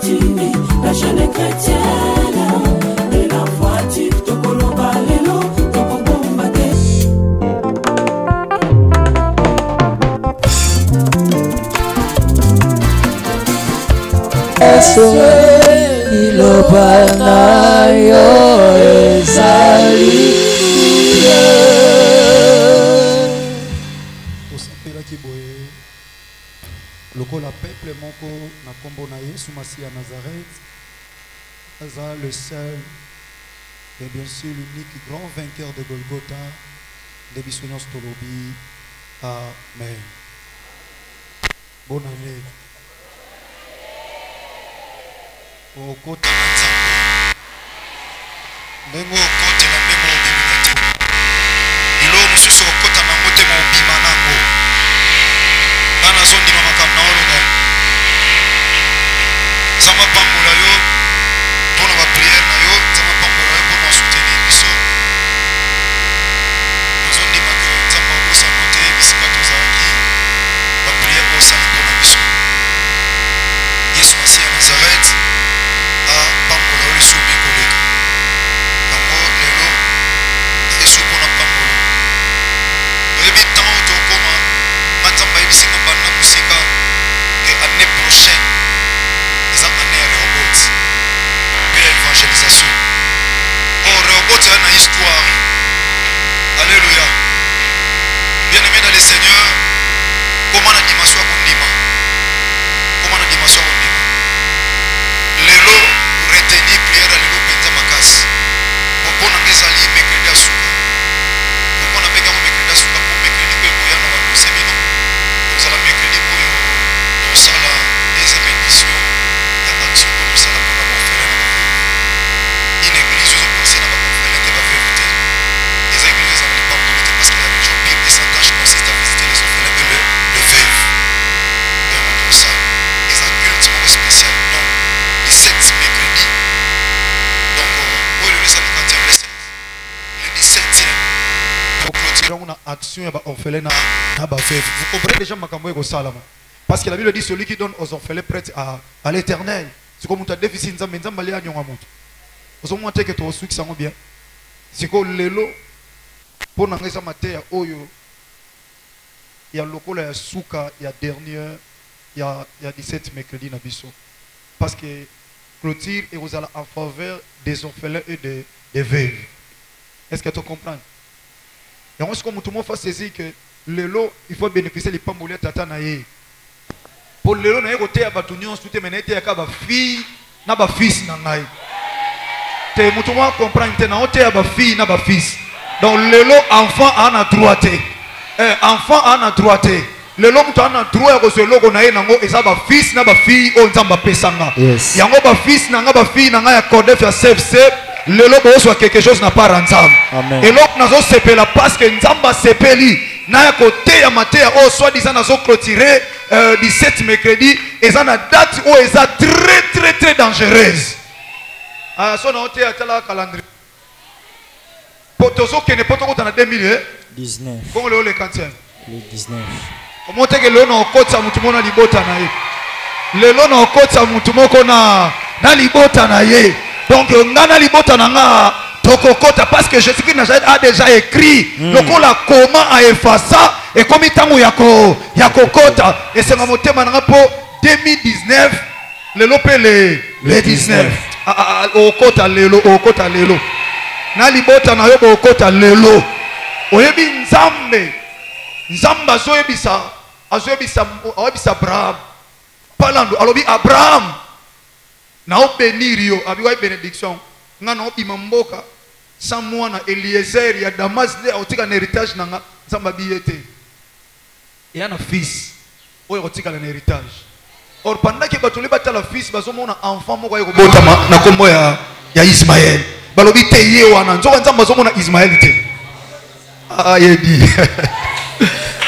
tu la jeune chrétienne et la foi tu tokolo balelo tokobombate ilobana yo ezali lokola peuple moko na kombo na Yesu Masi ya Nazareth aza le seul et bien sûr l'unique grand vainqueur de Golgotha de biso nyonso tolobi amen. Bonne année. Okota na nzambe ndenge okotela ndenge obimina te ilo mosusu okota na motema obima nango bana zondima makambo na oloba nzambe apambola yo mpona bapriere na yo nzambe apambola yo mpona osoutenir biso nazondima ke nzambe abosano te bisika tozalaki bapriere osali mpona biso Yesu Masi ya Nazareth apambola yo lisubi koleka yango lelo Yesu mpona pambolo oyebi ntango tokoma nga nzambe ayebisinga banda mosika ke année prochaine eza année ya Rehoboth mpe ya évangélisation or Rehoboth eza na histoire. Alléluia. Bien aimé dans le Seigneur, comment na dimension ya kondima comment na dimension ya kondima lelo retenir prière ya lelo mpenza makasi mpona nga ezali mercredi ya suka mpona bengango mercredi ya suka mpo mercredi oyo ekoya na banonse bino tozala mercredi oyo tosala deuxième édition ya action oyo tosala mpona baorphelin na baveuve une église ozopense na baorphelin te baveuve te eza église ezala lipamboli te parce que la religion bible et sa tâche consiste à visiter les orphelins et le veuve yango tosala eza culte moko spécial donc 17 mercredi donc oyo lelo ezali 4e le 16 le 17e pour clôturer on a action ya baorphelin na baveuve. Vous comprenez déjà makambo ekosalama parce que la Bible dit celui qui donne aux orphelins prête à l'éternel. C'est comme on t'a déficit nzambe nzambe ali anyonga moto ozomwa te ke tosukisa ngo bien siko lelo mpona nga eza mateya oyo ya lokola ya suka ya dernière ya 17 mercredi na biso parce que clôture et vous allez en faveur des orphelins et des veuves. Est-ce que tu comprends? Et on se comme tout le monde fait saisir que lelo il faut bénéficier les pambolia tata na ye pour lelo na ye côté ya batunion tout mené te ya ka ba fille na ba fils na ngai te mutu mo comprendre te na ote ya ba fille na ba fils donc lelo enfant ana droit te enfant ana droit te lelo mutu ana droit ya ko se logo na ye nango eza ba fils na ba fille o nzamba pesanga yango ba fils na nga ba fille na nga ya codef ya CFC lelo bo so quelque chose na part nzamba et lok nazo sepela parce que nzamba sepeli na ya côté ya mateya o soit disant nazo clôturer 17 mercredi eza na date o eza très dangereuse so na ote atala calendrier potozo kene potoko na 2019 bon le 40e le 19 omote ke lelo na okotsa mutu mona libota na ye lelo na okotsa mutu moko na libota na ye donc ngana libota na nga tokokota parce que Jésus-Christ a déjà écrit lokola comment a effacer et comme itango ya kokota et c'est motema na po 2019 lelo pe le 19 okota lelo na libota na yo okota lelo oyebi nzambe azoyebisa Abraham palando alobi Abraham na obénir yo abiwa bénédiction nga na obima mboka sans moi na Eliezer ya Damas de otika na héritage nanga nzamba biyete et na fils oyo otika na héritage or pendant que batuli batala fils bazomona enfant moko yeko botama na kombo ya Ismaël balobi te ye wana nzoka nzamba bazomona Ismaël te ayedi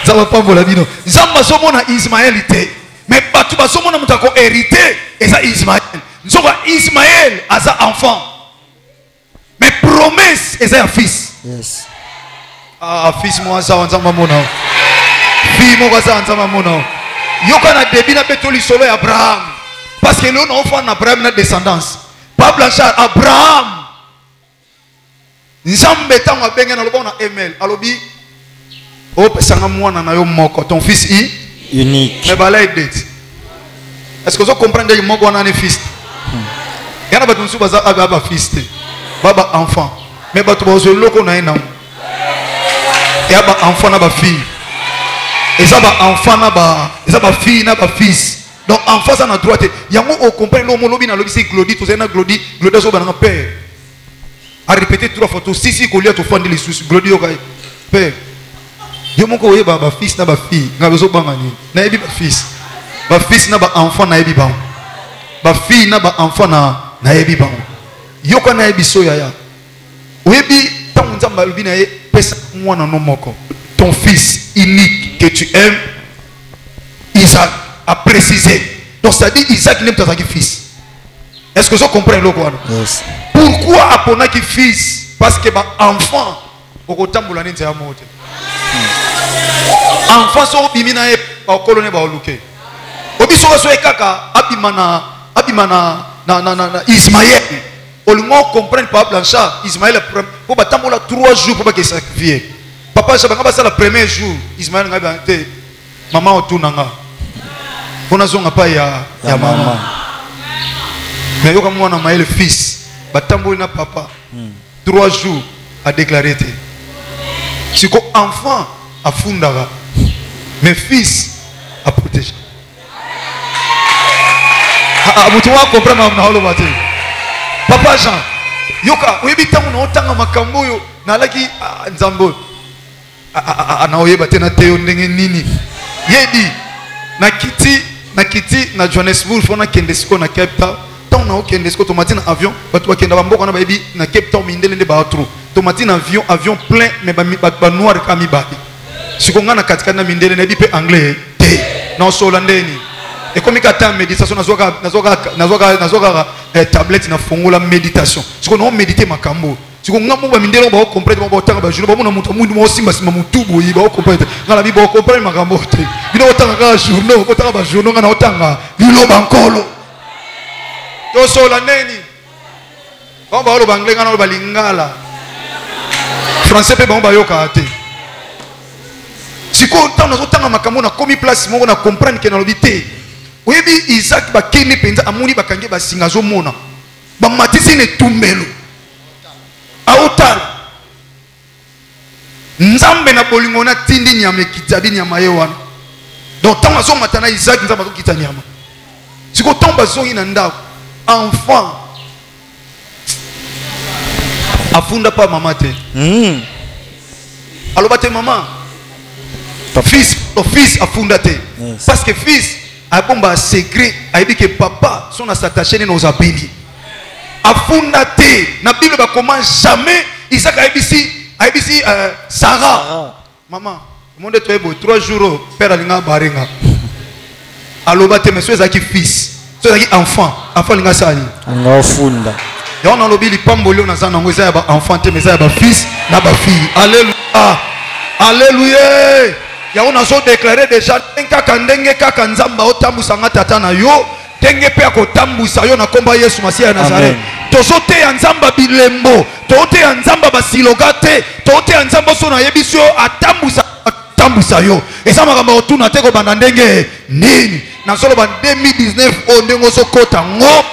nzamba pambola bino nzamba bazomona Ismaël te mais batu bazomona mutako hérité eza Ismaël nzoka Ismaël aza enfant mais promesse eza un fils. Yes. Fils moi ça nzamba mona fille moi ça nzamba mona yoka na début na betoli solo Abraham parce parce que nous avons fait Abraham notre descendance. Pas Blanchard, Abraham. Nzambe tango benga na lobo na ML. Alobi o pesanga mwana na yo moko ton fils unique. Mais bala date. Est-ce que vous comprenez que moko na ne fils? Yana ba tunsu baza aba fils te. Baba enfant. Mais ba to bozo loko na ina. Ya ba enfant na ba fille. Et ça ba enfant na ba fille na ba fils. Donc en face à droite, il y a un compagnon l'homme lobby na lobby c'est Glody, tout ça na Glody so ba na père. A répéter 3 fois, si coller to fond les sous Glody okay. Père. Yo moko oye ba fils na ba fille, nga bezo ba mani. Na ebi ba fils. Ba fils na ba enfant na ebi ba. Ba fille na ba enfant na ebi ba. Yo ko na ebi so ya. Oyebi tant nzamba lobby na e pesa mwana no moko. Ton fils unique que tu aimes, Isaac a précisé. Donc ça dit Isaac n'aime pas son fils. Est-ce que vous comprenez le quoi? Yes. Pourquoi apona qui fils? Parce que bah enfant au côté de l'année de la mort. Enfant so bimina e ba kolone ba oluke. Obi so kaka abimana na Ismaël. Olingo comprendre pas Blanchard. Ismaël pour ba tambola 3 jours pour pas qu'il sacrifie. Papa j'avais ça le premier jour. Ismaël ngaba te maman otunanga. On a zonga pas ya maman. Mais yo comme moi na le fils, batambo na papa. 3 jours a déclaré te. Si ko enfant a fundara, mais fils a protégé. Ah mutu wa comprendre na holo bate. Papa Jean, yoka oyebi tango na otanga makambo yo na laki nzambo. Na oyeba te na teo ndenge nini. Yedi na kiti na Johannesburg fona kendesiko na Cape Town tant na kendesiko tomati na avion batu bakenda bamboko na baby na Cape Town mindele nde ba trop tomati na avion plein mais ba noir kami ba sikonga na katika na mindele na bipe anglais te na sola ndeni et comme kata méditation nazoka tablette na fongola méditation sikono méditer makambo sikonga mo ba mindele ba comprendre ba otanga ba jour ba mona mutu mundu mo simba mutubu yi ba comprendre ngala bi ba comprendre makambo te bino otanga ka journaux otanga ba journaux ngana otanga bilo bankolo to sola neni ba ba lo bangle ngana ba lingala français pe ba yoka te siko otanga otanga makambo na komi place moko na comprendre ke na lobité oyebi Isaac ba kene penza amuni bakange ba singa zo mona ba matisi ne tumbelo autala nzambe na bolingo na tindi nyama kitabi nyama yewana donc tant azo matana Isaac nzambe azo kita nyama siko tomba zongi na ndako enfant afunda pa mama te aloba te mama fils afunda te parce que fils a bomba secret a dit que papa son s'attacher nos abénis afunda te na Bible ba comment jamais Isaac a ibisi Sarah maman monde toi beau 3 jours père alinga barenga aloba te monsieur ezaki fils so ezaki enfant linga sali anga funda ya on alobi lipamboli na zana ngo ezaya ba enfant te mais ezaya ba fils na ba fille alléluia alléluia ya on a so déclaré déjà kaka ndenge kaka nzamba otambusa tata na yo tenge pe akotambusa yo na komba Yesu Masiya ya Nazareth tozote ya nzamba bilembo tozote ya nzamba basilogate tozote ya nzamba so na yebiso atambusa yo eza makambo otuna te ko banda ndenge nini na solo ba 2019 o ndengo so kota ngo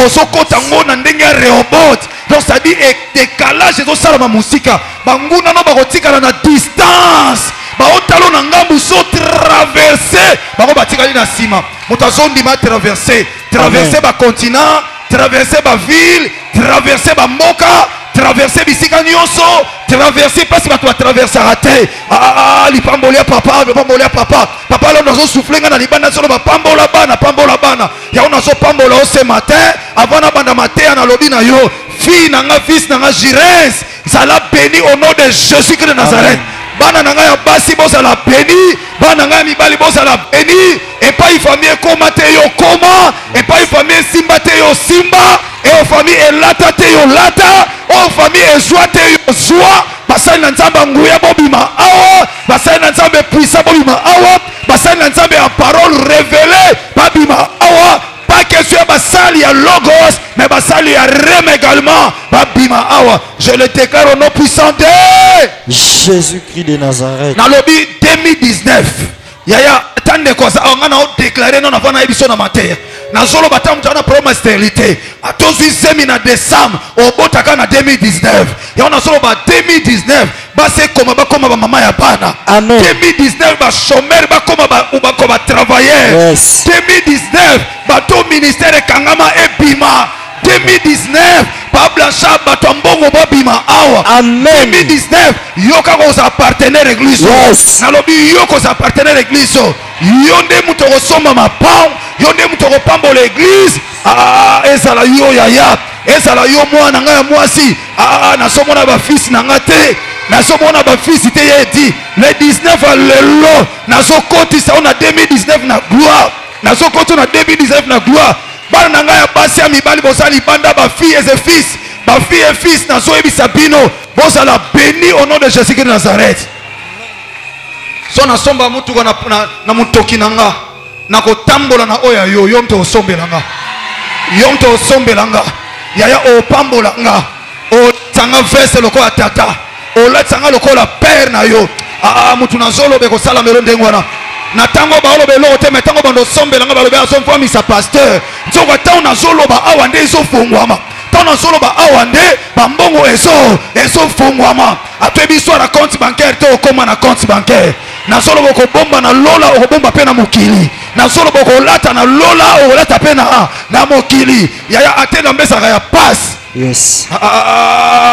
osokota ngo na ndenge ya Rehoboth donc ça dit décalage zo sala ma musika banguna no bakotikala na distance baotalo na ngambu so traverser bako batikali na sima motazondi ma traverser ba continent traverser ba ville traverser ba mboka traverser bisika nyonso traverser parce que tu vas traverser raté lipambolia papa là nous souffler na libanda solo ba pambola bana ya on so pambola ce matin avant na banda matin na lobi na yo fils na nga Jires sala béni au nom de Jésus Christ de Nazareth bana nanga ya basi bosa la béni bana nanga mibali bosa la béni et pas une famille koma te yo koma et pas une famille simba te yo simba et une famille elata te yo lata o famille ezwa te yo zwa basali na nzamba nguya bobima awa basali na nzambe puissant bobima awa basali na nzambe ya parole révélée babima awa pas question ba basali ya logos mais basali ya rem également babima awa. Je le déclare au nom puissant de Jésus-Christ de Nazareth. nalobi 2019 yaya tande koza ngana o déclarer non avant na émission na matin nazolo batamu tana problème stérilité atozui semi na décembre obotaka na 2019 ya nazolo ba 2019 base koma bakoma ba mama ya bana. Amen. 2019 ba chômeur bakoma ba ubako ba travailleur. Yes. 2019 bato ministère kangama ebima. 2019 ba blanchard bato mbongo babima awa. Amen. 2019 yoka ko za partenaire église. Yes. Nalobi yoko za partenaire église. Yonde muto ko soma mapao, yonde muto ko pambo l'église. Ezala yo yaya, ezala yo mwana nga ya mwasi. Nasomona ba fils na ngate. Nasomona ba fils te yedi. Le 19 lelo nazokotisa on a 2019 na gloire. Nazokotisa na 2019 na gloire. Bana nanga ya basi ya mibali bosali banda ba filles et fils. Ba filles et fils nazoyebisa bino bosala béni au nom de Jésus-Christ de Nazareth. So nasomba mutu na mutoki nanga na kotambola na oya yo yo mto osombelanga. Yo mto osombelanga. Yaya o pambolanga. O tanga vese lokola tata. O la tanga lokola père na yo. Mutu na zolo be kosala melo ndengwana. Na tango ba olobe lo te metango bando sombelanga ba lobe aso mfami sa pasteur. Nzoko ta na zolo ba awande iso fungwama. Tona solo ba awande ba mbongo eso fungwama. Atwebi so na compte bancaire to okoma na compte bancaire. Na solo boko bomba na lola okobomba pe na mokili. Na solo boko lata na lola okolata pe na mokili. Yaya atena mbesa ya passe. Yes.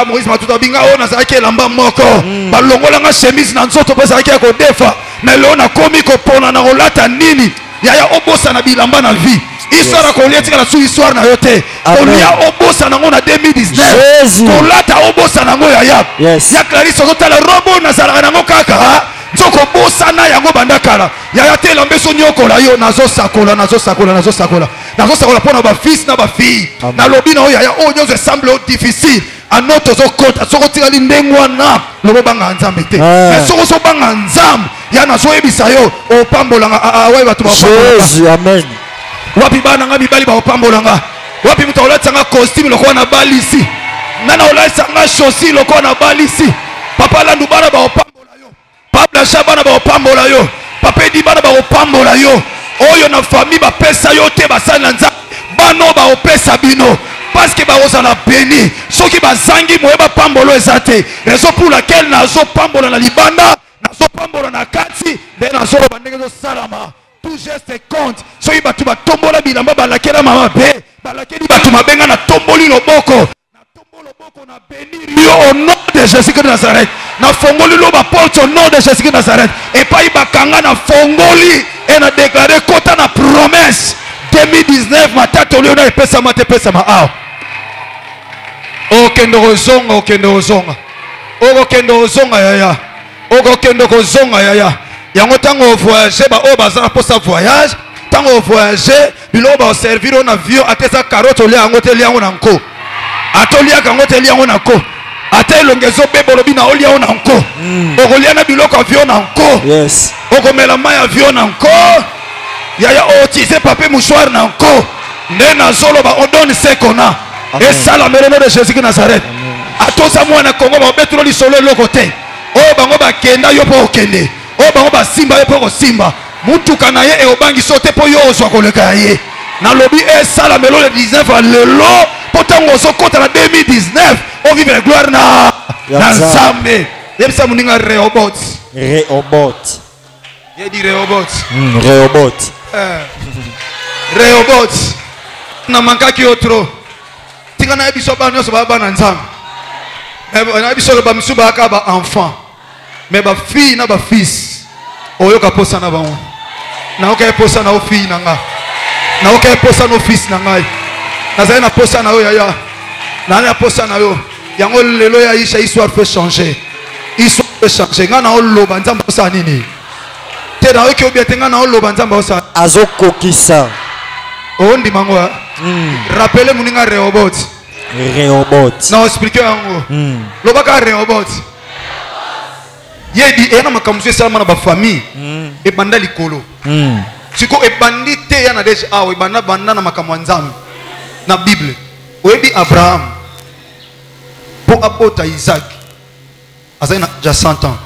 Moïse matuta binga ona zaki elamba moko. Balongola nga chemise na nzoto pesa yaki ko defa. Mais leo na komi ko pona na kolata nini? Yaya obosa na bilamba na vie. Histoire kolia tika na su histoire na yote. Kolia obosa na ngona 2019. Kolata obosa na ngo yaya. Yes. Ya Clarisse totala robo na sala na ngo kaka. Nzoko bosa na yango bandakala. Yaya te lambeso nyokola yo nazo sakola. Nazosakola pona ba fils na ba fille. Na lobi na o yaya o nyozo semble difficile. Anoto zo kota soko tika lindengwa na lobo banga nzambe te. Mais soko so banga nzambe ya nazo ebisa yo o pambolanga awe batu ba Jésus, amen. Wapi bana nga mibali ba opambolanga. Wapi mutu olatanga costume lokwa na balisi. Nana olatanga chaussure lokwa na balisi. Papa landu bana ba opambola yo. Papa shabana ba opambola yo. Papa di bana ba opambola yo. Oyo na famille ba pesa yo te basala nza. Bano ba opesa bino. Parce que ba osana béni. Soki ba zangi moyeba pambolo ezate. Raison pour laquelle nazo pambola na libanda, nazo pambola na kati, de nazo bandenge zo salama. Tout geste compte. Soki batu ba tombola bilamba balakela mama be, balakeli batu mabenga na tomboli loboko. Na tombolo loboko na bénir yo au nom de Jésus-Christ de Nazareth. Na fongoli lo ba porte au nom de Jésus-Christ de Nazareth. Et pas ibakanga na fongoli et na déclarer kota na promesse. 2019 matato leo na pesa mate pesa ma ao. Okendo kozonga okendo kozonga yaya. Okendo kozonga yaya. Yango tango voyager ba o bazana pour sa voyage, tango voyager bilo ba servir on avion atesa carotte oli yango te liango na nko. Atolia kango te liango na nko. Ate longezo bebolo bina oli yango na nko. Okolia na biloko avion na nko. Yes. Okomela mai avion na nko. Yaya o tise papier mouchoir na nko. Ndena solo ba on donne ce qu'on a. Et ça la mère de Jésus qui Nazareth. Atosa mwana Congo ba betro li solo loko te. O bango ba kenda yo po okende. O bango ba simba yo po simba. Mutuka na ye e obangi sote po yo ozwa koleka ye. Na lobi e ça la melo le 19 a lelo potango so kota na 2019 o vive gloire na Nzambe. Yebisa muninga Rehoboth. Ye di Rehoboth. Rehoboth. Na mankaki otro. Tika na ebiso ba nyoso ba na Nzambe. Na ebiso ba msuba aka ba enfant. Mais ba fille na ba fils. Oyo ka posa na ba on. Na oka posa na o fille na nga. Na oka posa no fils na ngai. Na za na posa na yo yaya. Na na posa na yo. Yango lelo ya isha histoire peut changer. Histoire peut changer. Nga na o loba Nzambe posa nini? Te na oki obi tenga na o loba Nzambe posa. Azokokisa. Ondi mangwa. Rappelez muninga Rehoboth. Non, expliquez yango. Lobaka Rehoboth. Yedi ena makamuse salama na ba famille. E banda likolo. Siko e bandite ya na deja awe banda na makamwa Nzambe. na Bible. Oyebi Abraham pour abota Isaac. Azali na déjà 100 ans.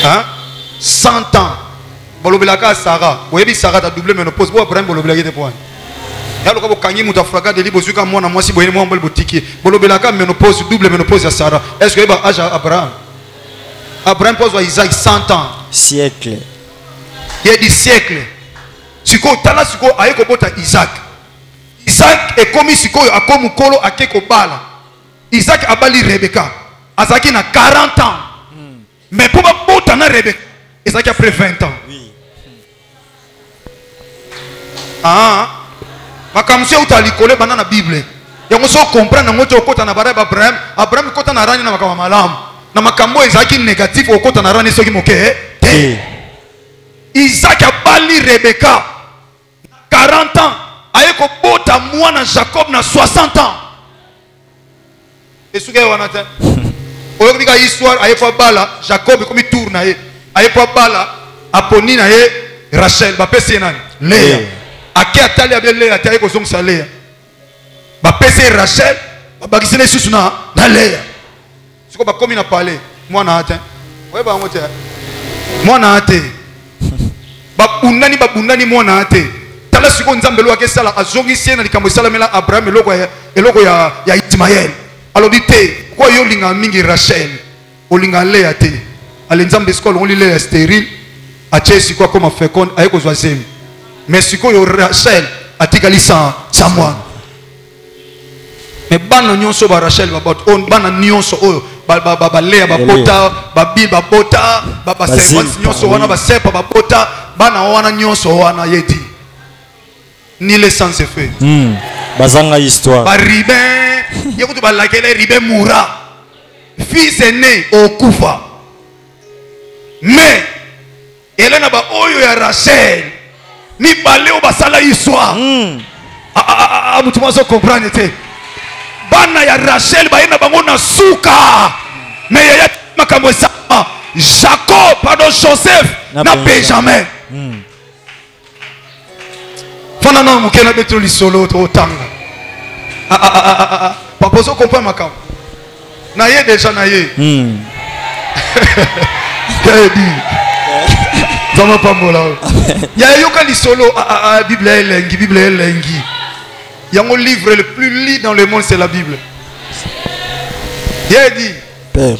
Hein? 100 ans. Bolobelaka Sarah. Oyebi Sarah ta double ménopause. Pour Abraham bolobelaki te point. Ya lokabo kangi muta fraka de libo zuka mwana mwasi boyeni mwa mbol botiki. Bolobelaka ménopause double ménopause ya Sarah. Est-ce que eba âge Abraham? Abraham pose Isaac 100 ans. Siècle. Il y a des siècles. Siko tala siko ayeko bota Isaac. Isaac est comme siko akomu kolo akeko bala. Isaac abali Rebecca. Azaki na 40 ans. Mais pour bota na Rebecca, Isaac a pris 20 ans. Oui. Ah. Makamse utali kole bana na Bible. Yango so comprendre ngoto okota na bara Abraham. Abraham kota na rani na makama malam. Na makambo Isaac négatif okota na rani soki moke. Isaac a bali Rebecca 40 ans. Ayeko bota mwana Jacob na 60 ans. Esuke wanata. Oyeka histoire ayeko bala Jacob comme tourna ye. Ayeko bala aponi na ye Rachel ba pesi nani? Léa. Ake atali abel Léa atali ko zongsa Léa. Ba pesi Rachel ba bakisene susu na Léa. Siko ba komi na parler mwana ate. Oyeba ngote. Mwana ate. Babundani mwana ate. Tala siko nzambe lo akesala azongisi na likambo salamela Abraham eloko ya Ismaël. Alors dit quoi yo linga mingi Rachel olinga Léa te. Ale nzambe siko on li Léa stérile a chesi quoi comme féconde ayeko zoazemi. Mais siko yo Rachel atikali sa mwana. Mais bana nyonso ba Rachel ba bot on bana nyonso oyo ba Léa ba bota ba Bil ba bota ba servants nyonso wana ba sepa ba bota bana wana nyonso wana yedi ni le sens se fait. Bazanga histoire. Ba Ribin yekutu ba lakele Ribin moura. Fils aîné au Kufa. Mais Elena ba oyo ya Rachel ni baleo basala histoire. Mutu mazo comprendre te. Bana ya Rachel ba ina bango na suka. Mais ya makambo sama Jacob pardon Joseph na Benjamin. Fana na mukena beto li solo to tanga. Papa so comprend makambo. Na ye déjà na ye. Kedi. Zama pambola. Ya yoka li solo Bible elengi. Yango livre le plus lu dans le monde c'est la Bible. Il dit Père.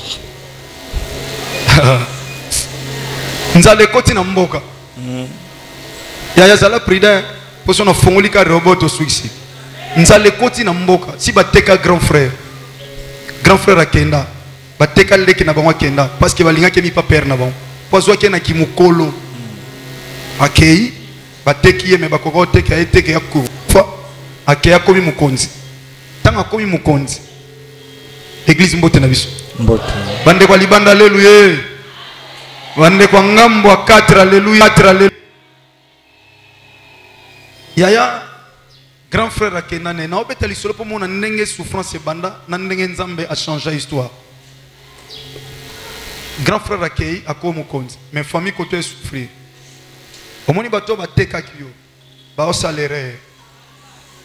Nzale koti na mboka. Ya zala prida pour son fongoli ka robot au suicide. Nzale koti na mboka si bateka grand frère. Grand frère akenda. Bateka leki na bango akenda parce que balinga ke mi pa père na bango. Pozo ke na kimukolo. Akei bateki ye me bakoko teka eteke ya kufa. Akei akomi mukonzi. Tanga akomi mukonzi. Église mbote na biso. Mbote. Bande kwa libanda haleluya. Bande kwa ngambo 4 haleluya 4 haleluya. Yaya grand frère akenane na obeta lisolo po mona ndenge souffrance banda na ndenge nzambe a changer histoire. Grand frère akei akomo konzi mais famille côté souffrir. Omoni bato bateka kiyo. Ba osalaire.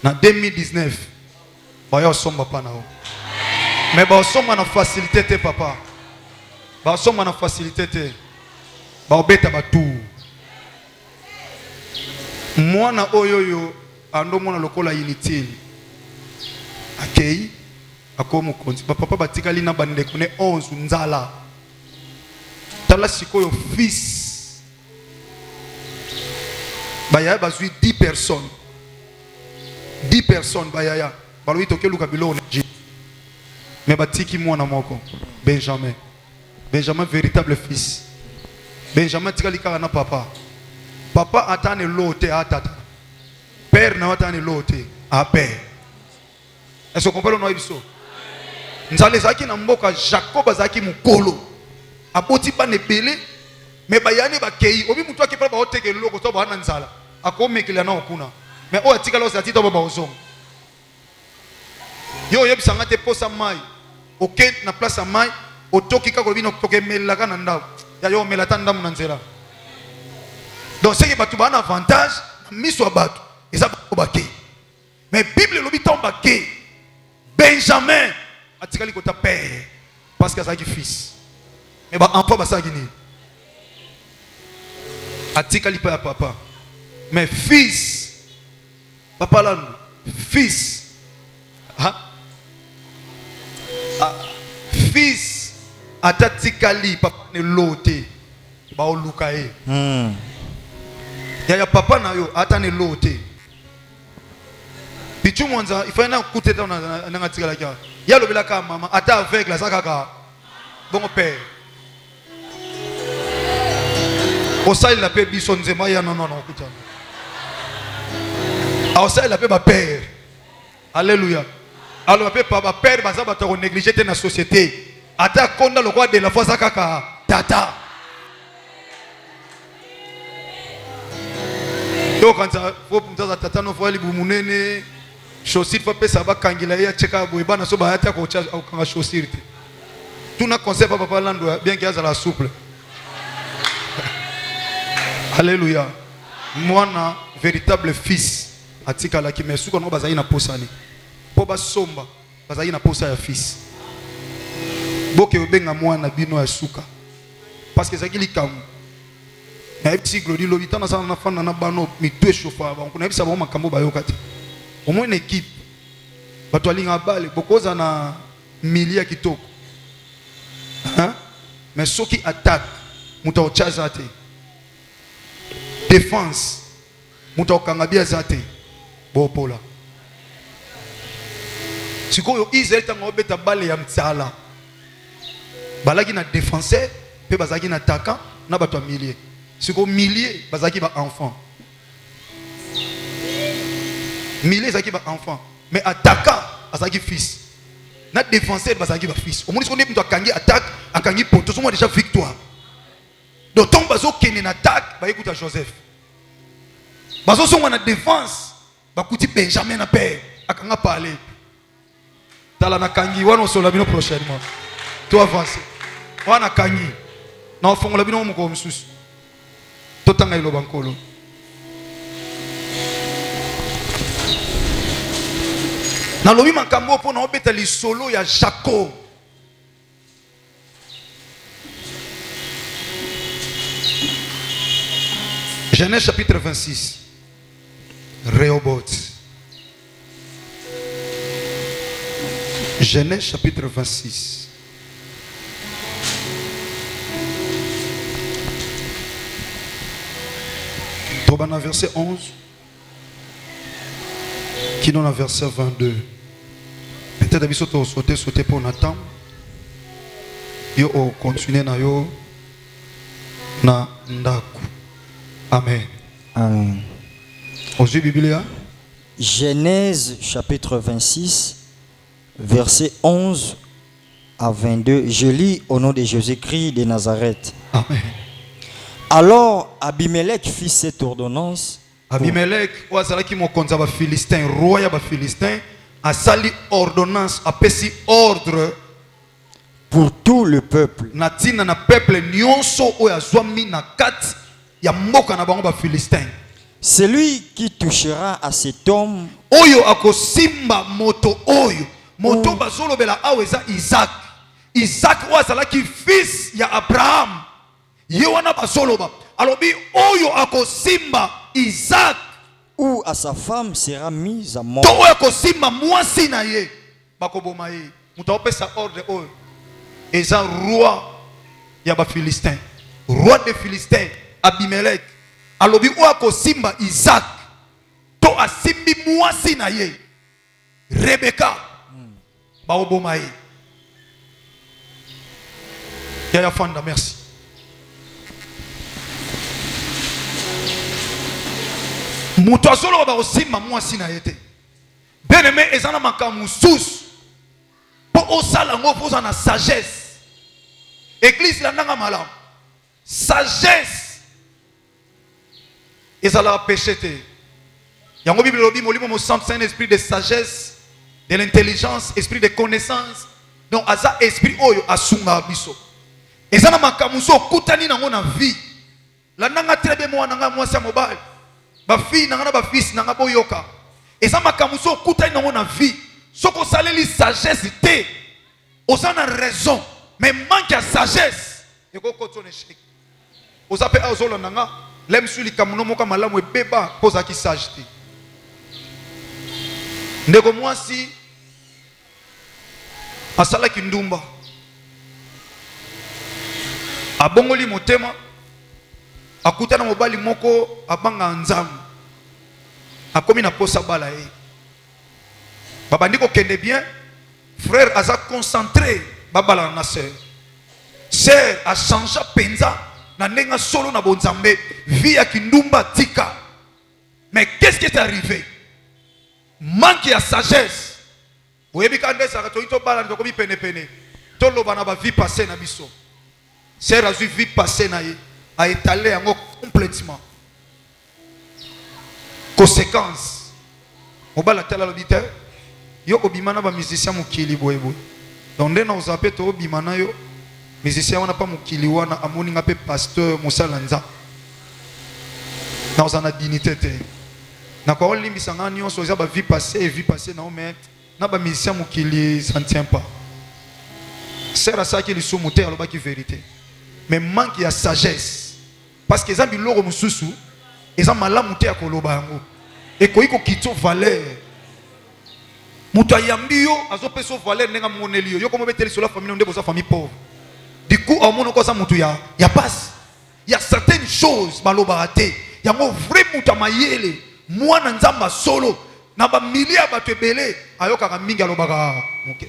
Na 2019 ba yo somba pa na o. Mais ba somba na facilité te papa. Ba somba na facilité te. Ba obeta batu. Mwana oyoyo ando mwana lokola inutile. Akei akomo konzi. Ba papa batikali na bandeko ne 11 nzala. Tala sikoyo fils. Baya bazui 10 personnes. 10 personnes bayaya. Baloi toke luka bilo na ji. Mais batiki mwana moko. Benjamin. Benjamin véritable fils. Benjamin tikali kaka na papa. Papa atane lote atata. Père na atane lote a père. Est-ce que vous comprenez no ibiso? Nzale zaki na mboka Jacob azaki mukolo. Aboti ba nebele mais bayani bakei obi mutu akipela ba oteke loko to ba na nzala. Akomekela na okuna. Mais o atika lo zati to ba ozong. Yo yebisanga te posa mai. OK na place ya mai otoki ka ko bino toke melaka na ndawo. Ya yo melata ndamu na nzela. Donc c'est que batu ba na avantage miso batu. Et ça va pas. Mais Bible le biton baké. Benjamin a tiré le père parce que ça qui fils. Mais bah enfant bah ça guiné. A tiré le papa. Mais fils papa là fils. Fils a tiré papa ne loté. Ba o lukae. Ya papa na yo atane loté. Pichu mwanza ifanya kuteta na ngatika la kia. Ya lobela ka mama ata avec la sakaka. Bon père. Osa il l'appelle bisonzema ya non kuta. Osa il l'appelle ba père. Alléluia. Alors l'appelle papa père baza ba to négliger dans la société. Ata konda le roi de la foi sakaka tata. Donc quand ça faut pour ça tata no faut libumunene chaussure faut pesa ba kangila ya cheka boiba na so ba hata ko cha au kanga chaussure te tuna concept papa lando bien qu'il y a la souple. Alléluia. Mwana véritable fils atika la ki mesu ko no bazai na posani po ba somba bazai na posa ya fils boke obenga mwana bino ya suka parce que ça qui likam na petit glori lobitana sana na fana na bano mitwe chofa ba kuna bisa ba makambo ba yokati au moins une équipe bato alinga bale bokoza na milia kitoko hein mais ceux qui attaquent muta ochaza te défense muta okangabia zate bopola sikoyo Israël tanga obeta bale ya mtsala balaki na défenseur pe bazaki na attaquant na bato a milier. C'est qu'au millier, bazaki ba enfant. Millier zaki ba enfant. Mais attaquant, bazaki fils. Na défenseur bazaki ba fils. Au moins on est plutôt kangi attaque, a kangi poto, on a déjà victoire. Donc tant bazo kene na attaque, ba écoute à Joseph. Bazo son na défense, ba kuti Benjamin na père, a kanga parler. Tala na kangi wana osola bino prochainement. Toi avancer. Wana kangi. Na fongola bino mo ko msusu. Totanga ilo bankolo. Na lobi makambo po na obeta li solo ya Jacob. Genèse chapitre 26. Rehoboth. Genèse chapitre 26. Dans verset 11 qui dans le verset 22 peut-être que vous sauter pour Nathan yo continuer na yo na ndaku. Amen. Amen. Aujourd'hui Biblia Genèse chapitre 26 verset 11 à 22. Je lis au nom de Jésus-Christ de Nazareth. Amen. Alors Abimelech fit cette ordonnance. Abimelech ouazala ki mokonza ba Philistin, roi ya ba Philistin, a sali ordonnance, a pesi ordre pour tout le peuple. Natina na peuple nyonso o ya zwami na kati ya mboka na bango ba Philistin. Celui qui touchera à cet homme oyo akosimba moto oyo moto bazolo bela aweza Isaac. Isaac ouazala ki fils ya Abraham. Yewana basoloba alobi oyo akosimba Isaac ou à sa femme sera mise à mort. To oyo akosimba mwasi na ye bakoboma ye muta opesa ordre oyo eza roi ya ba Philistin, roi des Philistins Abimelech alobi oyo akosimba Isaac to asimbi mwasi na ye Rebecca bakoboma ye. Yaya Fanda, merci. Muto azolo ba osimba mwasi na yete. Bien-aimé ezana makamu sus. Po osala ngo poza na sagesse. Église la nanga malam. Sagesse. Ezala péché te. Yango Bible lobi molimo mo Saint esprit de sagesse, de l'intelligence, esprit de connaissance. Donc aza esprit oyo asunga biso. Ezana makamu so kutani nango na vie. La nanga trebe mo nanga mwasi mobile. ba fille nanga ba fils nanga boyoka eza makamuso okutai nango na vie soko saleli sagesse te osana raison mais manque ya sagesse eko koto ne shek ozape azolo nanga lem suli kamuno moka malamu ebeba poza ki sage te ndeko mwasi asala kindumba abongoli motema akutana mobali moko abanga nzamu akomi na posa bala ye babandi ko kende bien frère aza concentré babala na sœur sœur a changé penza na nenga solo na bonzambe vie ya kindumba tika mais qu'est-ce qui est arrivé manque ya sagesse oyebi ka ndesa ka toito bala ndoko bi pene pene toloba na ba vie passée na biso sœur a vu vie passée na ye a étalé yango complètement conséquence obala tala lobite yo obimana ba musicien mukili boyebo donc ndena ozape to obimana yo musicien wana pa mukili wana amoni ngape pasteur musalanza na ozana dignité te na ko limbisa ngani onso za ba vie passée na omet na ba musicien mukili ça ne tient pas sera ça qui li soumuté aloba ki vérité mais manque ya sagesse parce que zambi loro mususu eza malamu te ya koloba yango ekoiko kito valeur muto ayambi yo azopeso valeur nenga moneli yo komo beteli sur la famille ndeko sa famille pauvre du coup au monde ko sa mutu ya passe il y a certaines choses baloba raté yango vrai mutu amayele mwana nzamba solo na ba milia bato ebele ayoka mingi alobaka moke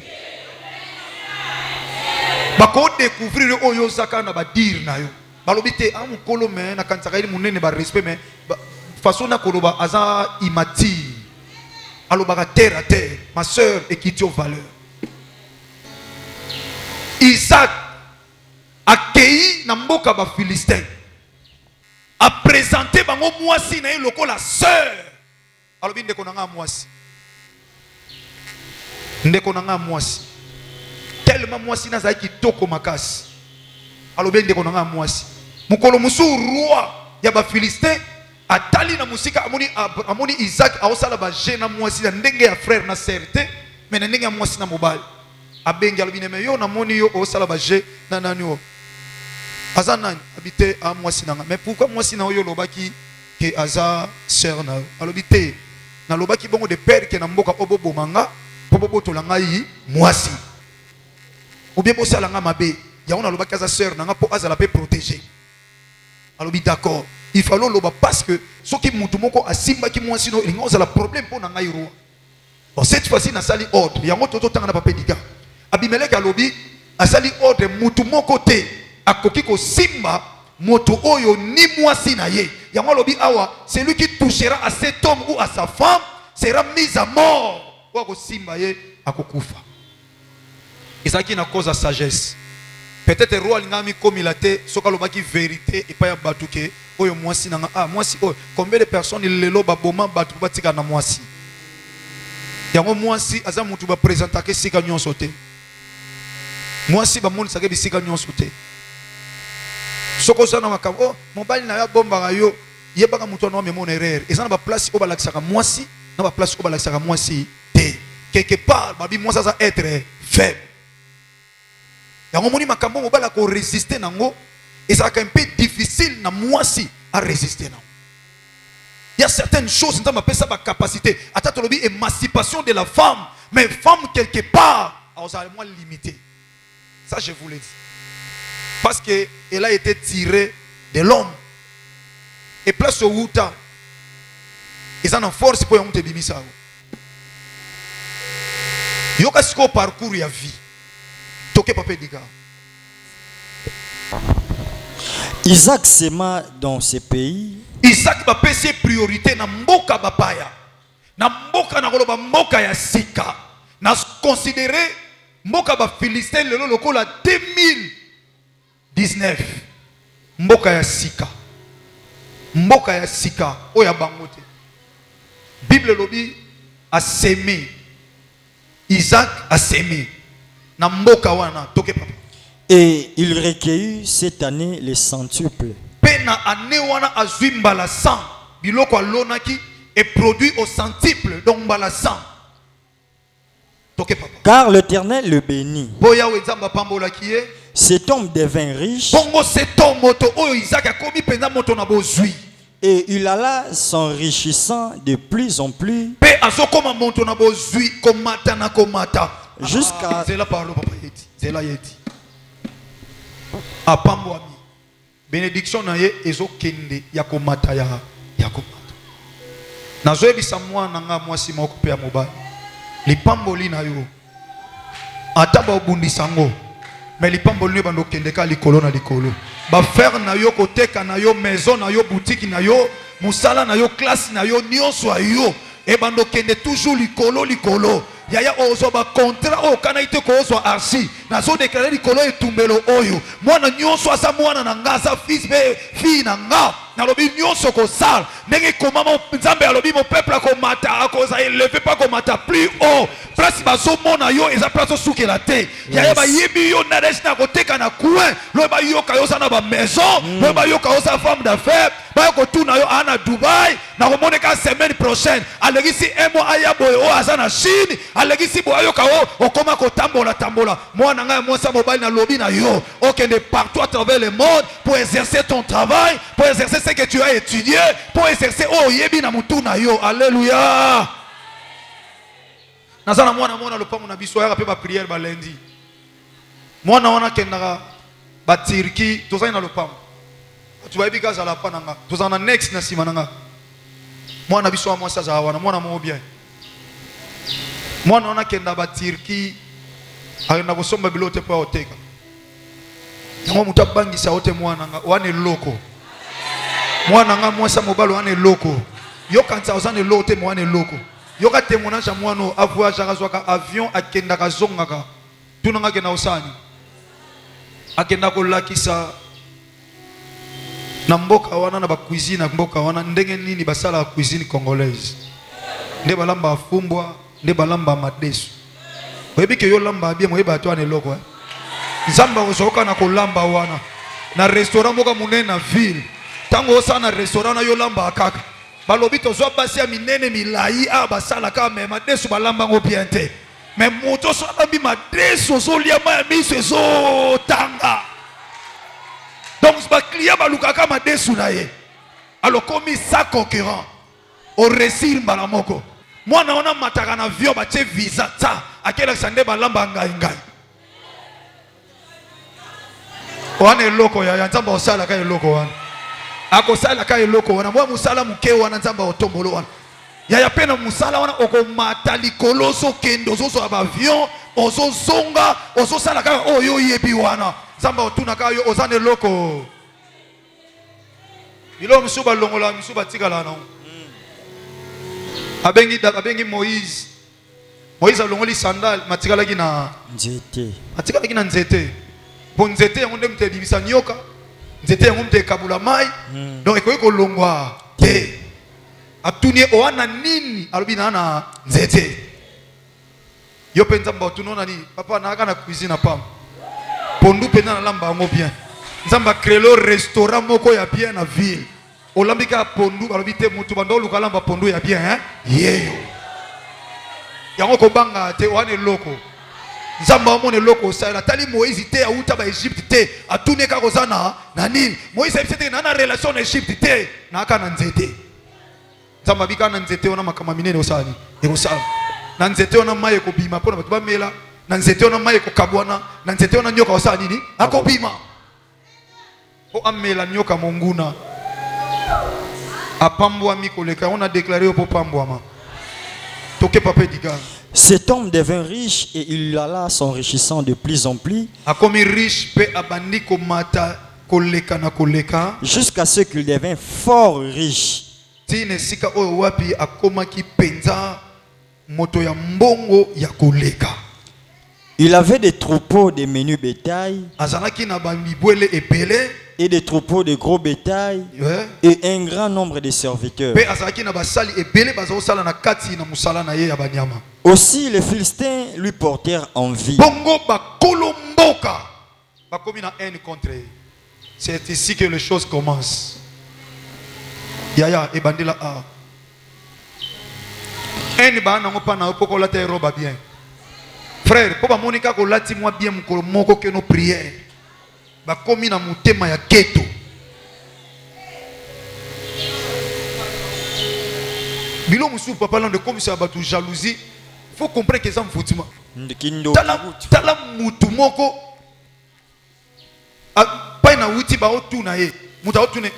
bako découvrir oyo zaka na ba dire na yo balobite amukolo me na kansaka ili munene ba respect mais façon na koloba aza imati alobaka terre à terre ma sœur ekiti aux valeurs Isaac accueilli na mboka ba Philistin a présenté bango mwasi na ye lokola sœur alobi ndeko nanga mwasi tellement mwasi na zaki toko makasi alobi ndeko nanga mwasi mukolo musu roi ya ba Philistin atali na musika amoni Isaac aosala ba jeune mwasi na ndenge ya frère na certain mais na ndenge ya mwasi na mobali abengi alobi ne yo na moni yo osala ba jeune na nani o azana habité a mwasi nanga mais pourquoi mwasi na yo lobaki ke aza sœur na alobi te na lobaki bongo de père ke na mboka obobo manga pobobo tolanga yi mwasi ou bien bosala nga mabe ya on a lobaki aza sœur nanga po azala pe protéger alobi d'accord il fallait loba parce que ce qui mutu moko asimba ki mwasi no lingo za problème pour nanga yiro bon cette fois-ci na sali ordre yango toto tanga na pape diga Abimelech alobi asali ordre mutu moko te akoki ko simba moto oyo ni mwasi na ye yango alobi awa celui qui touchera à cet homme ou à sa femme sera mis à mort ou ko simba ye akokufa ezaki na cause de sagesse peut-être roi lingami komilate soka lobaki vérité et pas ya batuke oyo mwasi nanga mwasi oyo combien de personnes lelo baboma batu batika na mwasi yango mwasi aza mutu ba présentake sika nyonso te mwasi ba moni sake bisika nyonso te soko sana makambo mobali na ya bomba yo yebaka mutu na memo na erreur ezana ba place o balakisaka mwasi na ba place o balakisaka mwasi te quelque part babi mwasi aza être faible yango moni makambo mobala ko résister nango et ça un peu difficile na mwasi à résister nango. Il y a certaines choses dans ma pesa ba capacité atatolobi émancipation de la femme mais femme quelque part a moins limité. Ça je vous l'ai dit. Parce que elle a été tirée de l'homme. Et place au wuta. Ils en ont force pour y bimisa. Yoka siko parcours ya vie. Toke papé diga. Isaac sema dans ces pays. Isaac va passer priorité na mboka bapaya. Na mboka na koloba mboka ya sika. Na considérer mboka ba Philistin lelo lokola 2019. Mboka ya sika. Mboka ya sika oya bangote. Bible lobi a semé. Isaac a semé. Na mboka wana toke papa. Et il recueillit cette année les centuples. Pena ane wana azwimba la 100. biloko alonaki et produit au centuple donc bala 100. Toke papa. Car l'Éternel le bénit. Boya wezamba pambola qui est. Cet homme devint riche. Bongo cet homme moto oyo Isaac a commis pena moto na bozui. Et il alla s'enrichissant de plus en plus. Pe azokoma moto na bozui komata na komata. Jusqu'à Zela parlo papa yeti. Zela yeti. Apambo ami. Bénédiction na ye ezokende ya komata ya komata. Nazoyebisa mwana nga mwasi moko pe ya mobali. Lipamboli na yo. Ataba obundisa ngo. Mais lipamboli ne bando kende ka likolo na likolo. Ba faire na yo koteka na yo maison na yo boutique na yo musala na yo classe na yo nyonso yo. E bando kende toujours likolo. Yaya ozo ba contrat o kana ite ko ozo arsi na zo déclarer likolo etumbelo oyo mwana nyonso asa mwana na ngasa fils be fille na nga na lobi nyonso ko sal ndenge komama nzambe alobi mo peuple ko mata akoza élevé pas ko mata plus haut place bazo mona yo eza place suki la te yaya ba yebi yo na resna ko teka na coin lo ba yo ka yo sana ba maison lo ba yo ka yo sa femme d'affaires ba ko tuna yo ana Dubai na ko moneka semaine prochaine alegisi emo ayabo o azana Chine alegisi bo ayo ka o okoma ko tambola mwana nga mwasa mobali na lobi na yo okende partout à travers le monde pour exercer ton travail pour exercer ce que tu as étudié pour exercer oh yebi na mutu na yo alléluia nazana mwana lopango na biso ya pe ba prière ba lundi mwana wana kendaka ba Turquie tozana na lopango tu vas bien à la pananga tozana next na simananga mwana biso wa mwasa za wana mwana mo bien mwana wana kenda ba Turquie agenda kosomba bilote pa oteka yango mutabangisa ote mwana nga wane loko mwana nga mwasa mobalo wane loko yo kanza ozane lote mwane loko yo ka témoignage mwana avoir jakazwaka avion akenda kazongaka tunanga kena osani akenda kolakisa na mboka wana na ba cuisine mboka wana ndenge nini basala cuisine congolaise nde balamba afumbwa nde balamba madesu oyebi ke yo lamba bien moyeba to ane loko nzamba ozoka na kolamba wana na restaurant moka munene na ville tango osa na restaurant na yo lamba akaka balobi tozwa basi ya minene milai a basala ka me madesu balamba ngo bien te me moto so lambi madesu so liama ya miso zo tanga donc ba client balukaka madesu na ye alors comme ça concurrent au récit mbalamoko mwana ona mataka na avion ba che visa ta akela sande balamba ngai wana eloko ya nzamba osala ka eloko wana akosala ka eloko wana mwa musala muke wana nzamba otombolo wana ya pena musala wana okomata likolo so kendo so so avion ozo zonga ozo sala ka oyo yebi wana nzamba otuna ka yo ozane eloko ilo msuba longola msuba tikala na abengi Moïse alongoli sandal matikala ki na nzete matikala ki na nzete po nzete yango ndemte bibisa nyoka nzete yango mte kabula mai donc ekoyi kolongwa te atuni oana nini alobi na nzete yo penza mba otunona ni papa na aka na cuisine pam pondu pena na lamba yango bien nzamba krelo restaurant moko ya bien na ville olambika pondu balobi te mutu bando luka lamba pondu ya bien yeyo yango ko banga te wane loko nzamba omone loko sala tali Moïse te auta ba Egypte te atune ka kozana na nini Moïse ebisete na relation na Egypte te na aka na nzete nzamba bika na nzete ona makama minene osani ekosala na nzete ona maye ko bima pona batu bamela na nzete ona maye ko kabwana na nzete ona nyoka osani nini akobima o amela nyoka monguna apambwa mikoleka on a déclaré au pambwama toke papé diga. Cet homme devint riche et il alla s'enrichissant de plus en plus. A comme riche pe abandi ko mata koleka na koleka jusqu'à ce qu'il devint fort riche. Tine sika oyo wapi akoma ki penza moto ya mbongo ya koleka. Il avait des troupeaux de menus bétail azalaki na bamibwele ebele et des troupeaux de gros bétail et un grand nombre de serviteurs. Aussi les Philistins lui portèrent envie. C'est ici que les choses commencent. Yaya et bandila a. Un ba na ngopa na poko la te roba bien. Frère, pour Monica ko lati moi bien mukolo moko que nos prières. Ba komi na mutema ya ghetto. Bilo musu papa là de comme ça ba tu jalousie. Faut comprendre que ça me fout moi. Tala mutu moko. Pas na wuti ba otu na ye. Muta otu ne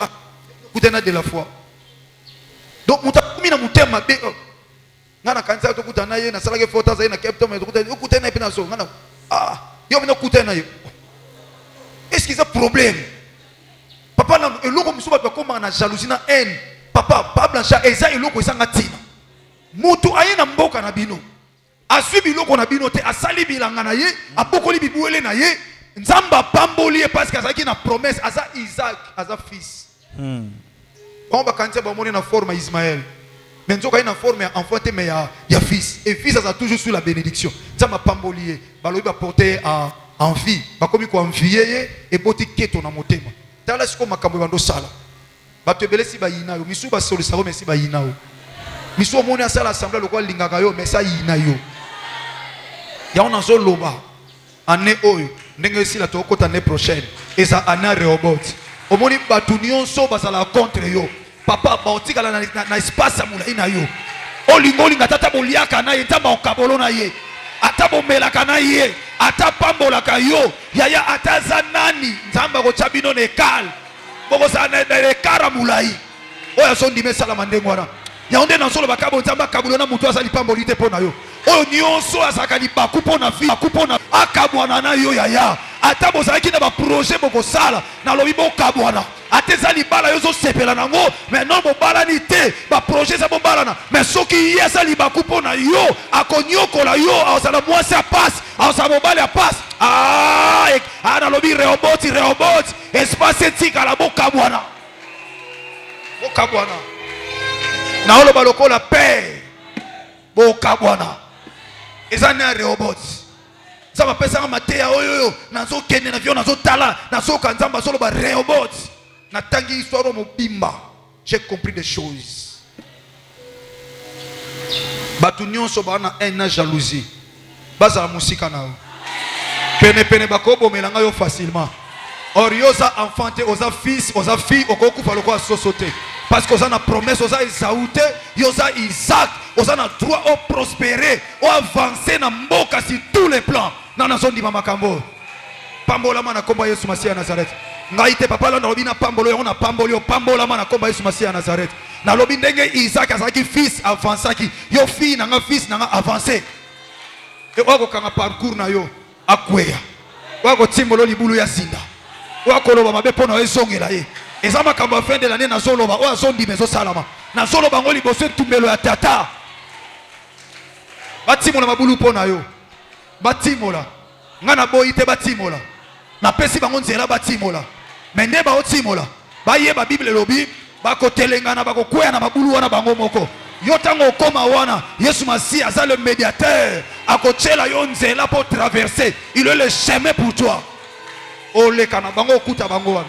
kutena de la foi. Donc muta komi na mutema be ngana kanisa to kutana ye na sala ke fota za ye na captain me to kutena pe na so ngana yo me no kutena ye. Est-ce qu'il y a un problème? Papa na eloko musuba to koma na jalousie na haine. Papa pa blancha eza eloko esanga tina. Mutu aye na mboka na bino. Asui biloko na bino te asali bilanga na ye, apokoli bibuele na ye. Nzamba pamboli ye parce que azaki na promesse aza Isaac, aza fils. On va kantia ba moni na forme Ismaël. Mais nzoka ina forme enfant te mais ya fils. Et fils a toujours sous la bénédiction. Nzamba pamboli ye, balobi ba porter en vie. Ba komi ko envier et boti keto na motema. Tala siko makambo bando sala. Ba tebele si ba yina yo, misu ba solo saro mais si ba yina yo. Misu moni asala assemblée lokwa lingaka yo mais ça yina yo. Ya on en loba année oyo ndenge si la tokota année prochaine et ça année Rehoboth omoni batu nyonso basala contre yo papa baotika na espace amula ina yo olingolinga tata boliaka na ye tamba okabolo na ye ata bomelaka na ye ata pambolaka yo yaya ata zanani nzamba ko chabino ne kal boko sana ne kara mulai oya sondi mesala mandengo wana ya onde na solo bakabo nzamba kabulo na mutu asali pamboli te pona yo oyo nyonso asakali bakupo na fi bakupo na akabwana na yo yaya ata bozalaki na baprojet bokosala na lobi bokabwana ate eza libala yo ozosepela nango mais non bobalani te baprojet eza bobalana mais soki ye asali bakupo na yo akonyokola yo aozala mwasi ya pasi aozala mobali ya pasi nalobi Rehoboth espace etikala bokabwana na oloba lokola père bokabwana ezana Rehoboth ça va pesa mateya oyo nazo kende na vio nazo tala nazo kanzamba solo ba Rehoboth na tangi histoire mobimba j'ai compris des choses batu nyonso bana na jalousie baza musika nao pene bakobo melanga yo facilement orioza enfanté oza fils oza fille okokufa lokwa sosote parce que oza na promesse oza Esaouté yoza Isaac oza na droit au prospérer au avancer na mboka sur tous les plans nana zondi mama kambo pambola mana komba Yesu Masiya ya Nazareth ngai te papa lona lobi na pambolo yo na pamboli pambola mana komba Yesu Masiya ya Nazareth na lobi ndenge Isaac azaki fils avancaki yo fille nanga fils nanga avancer et wako kanga parcours na yo akweya wako timbolo libulu ya zinda wako loba mabe pona ezongela ye eza makambo fin de l'année na zoloba o azondi mezo salama na zoloba ngoli bosse tumbelo ya tata batimola mabulu pona yo batimola ngana boyite batimola na pesi bango nzela batimola mende ba otimola bayeba bible lobi bakotelengana bakokwea na mabulu wana bango moko yo tango koma wana Yesu Masiya aza le médiateur akochela yo nzela pour traverser il est le chemin pour toi oleka na bango okuta bango wana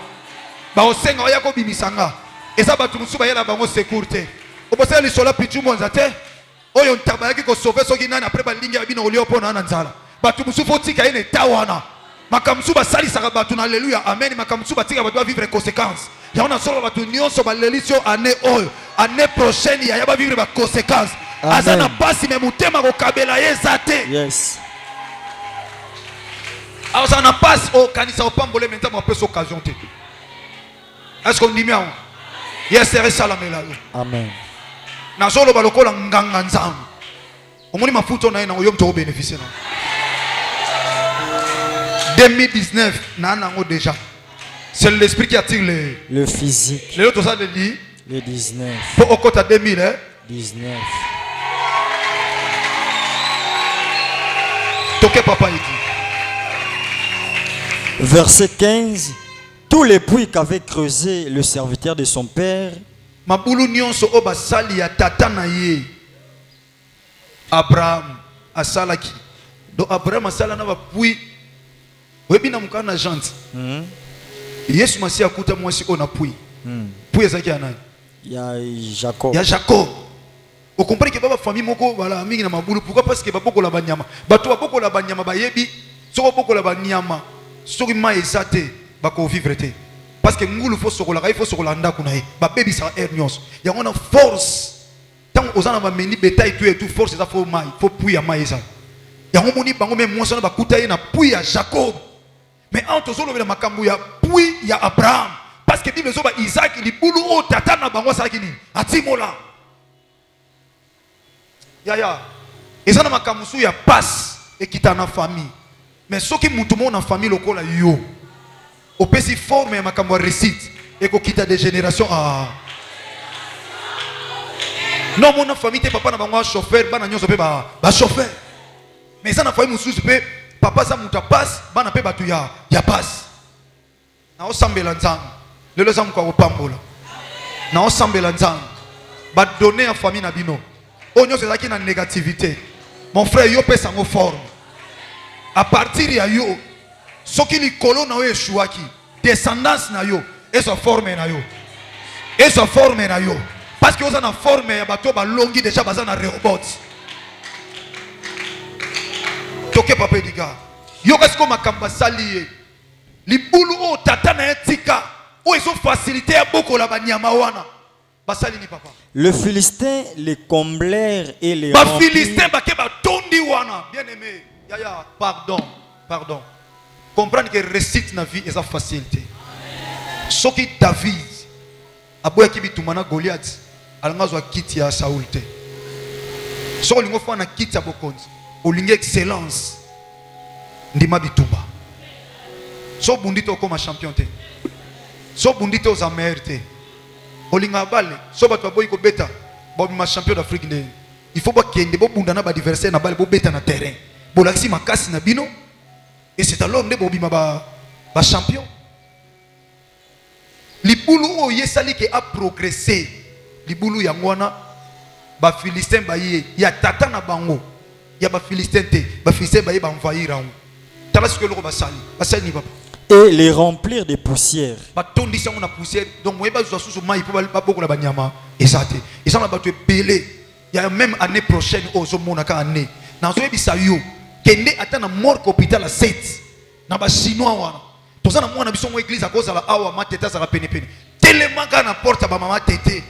baosenga oya ko bimisanga eza batu musu bayela bango sécurité obosela lisola pichu monza te oyo ntaba yaki ko sauver soki nani après balingi ya bino olio pona na nzala batu musu fotika ene tawana makamsu basali saka batu na alléluia amen makamsu batika batu vivre conséquences ya ona solo batu nyonso balelisio année oyo année prochaine ya ba vivre ba conséquences azana pasi me mutema ko kabela yezate yes azana passe au kanisa opambole maintenant après cette occasion te est-ce qu'on dit bien yes c'est salamela amen na solo balokola nganga nzambe omoni mafuto na ina yo mto bénéficier na 2019 na nango déjà c'est l'esprit qui attire le physique les autres ça de dit le 19 pour au côté 2000 hein 19 toke papa dit verset 15 tous les puits qu'avait creusé le serviteur de son père mabulu nyonso o basali ya tata na ye Abraham asalaki do Abraham asala na ba puits webi na mukana jante Yesu Masiya kuta mwasi ona puits puits ezaki ya nani Il y a Jacob. Il y a Jacob. Vous comprenez que la famille moko voilà mingi na mabulu. Pourquoi? Parce que baboko la banyama. Bato baboko la banyama ba yebi. Soko boko la banyama. Soko ma ezate bako vivre te. Parce que ngulu faut sokola, il faut sokola nda kuna e. Ba baby sa hernios. Il y a une force. Tant aux ana ba meni bétail tout et tout force ça faut mai, faut puya mai ça. Il y a un moni bango même moi ça ba kutaye na puya Jacob. Mais entre zolo na makambu ya puy ya Abraham. Parce que Bible zoba Isaac il bulu o tata na bango ça kini. Atimola. Ya eza na makamusu ya passe ekita na famille mais soki mutu mo na famille lokola yo opesi forme ya makambo récite ekokita de génération non mon famille te papa na bango chauffeur bana nyonso pe ba chauffeur mais eza na famille mususu pe papa za muta passe bana pe batu ya passe na osambela nzambe lelo za mko opambola na osambela nzambe ba donner en famille na bino. On y a une négativité. Mon frère, yo pèse en forme. À partir de yo, ce qui est colon na yo chouaki, descendance na yo, et sa forme na yo. Et sa forme na yo. Parce que vous avez une forme, ya bato ba longi déjà bazan na robot. Toke papa diga. Yo qu'est-ce que makamba salié. Li bulu o tata na etika. O ils ont facilité à beaucoup la banyama wana. Basali ni papa. Le Philistin les comblèrent et les ba Philistin ba ke ba tondi wana. Bien aimé. Ya pardon. Comprendre que récite na vie est facilité. Soki David aboya ki bitumana Goliath alangazwa kiti ya Saul te. So lingo fa na kiti ya bokonzi. Olingi excellence. Ndima bitumba. So bundito comme champion te. So bundito za meilleur te. Olinga bale so bato boy ko beta bo ma champion d'Afrique ndé il faut pas kende bo bunda na ba adversaire na bale bo beta na terrain bo laksi makasi na bino et c'est alors ndé bo bima ba champion libulu o yesali ke a progresser libulu ya ngwana ba Philistin ba ye ya tata na bango ya ba Philistin te ba Philistin ba ye ba envahir en tala ce que le basali ni papa et les remplir de poussière. Donc, il y a même année prochaine, année. Dans une mort hôpital à 7. Dans les Chinois, tout ça, moi, on a église à cause de la awa, ma tête, ça va péné. Tellement qu'on apporte à maman tête.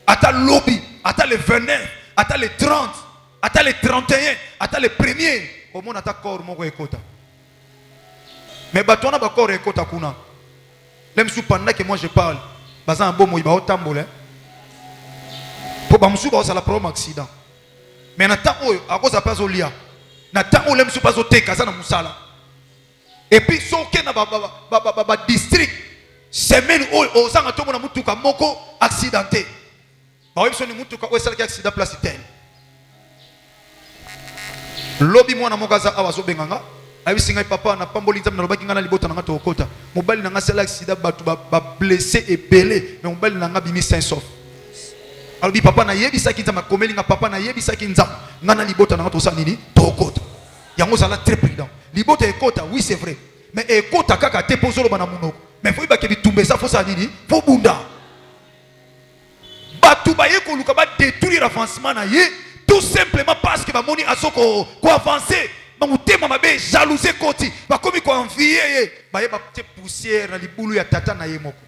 Attends lobby, attends le 29, attends le 30, attends le 31, attends le 1er. Au monde, attends corps, mon écota. Mais batona bakor ekota kuna. Même sous pendant que moi je parle, bazan bon moi ba otambole. Pour ba musu ba ça la problème accident. Mais na temps oyo akoza pas olia. Na temps oyo même sous pas oteka za na musala. Et puis soke na ba district semaine oyo ozanga to mona mutuka moko accidenté. Ba webso ni mutuka oyo sala ki accident place tel. Lobi mwana mokaza awazo benganga. Ayi singa papa na pamboli nzambe na lobaki ngana libota nanga to okota mobali nanga sala accident batu ba blessé et belé mais mobali nanga bimi sain sauf alobi papa na yebisa ki nzambe komeli nga papa na yebisa ki nzambe ngana libota nanga to sa nini to okota yango sala très prudent libota ekota oui c'est vrai mais ekota kaka te pozolo bana munoko mais faut ba ke bitumbe ça faut sa nini faut bunda batu ba yeko luka ba détruire avancement na ye tout simplement parce que ba moni azoko ko avancer. Donc tema mabe jalousie koti ba komi ko envier ba ye ba te poussière na libulu ya tata na ye moko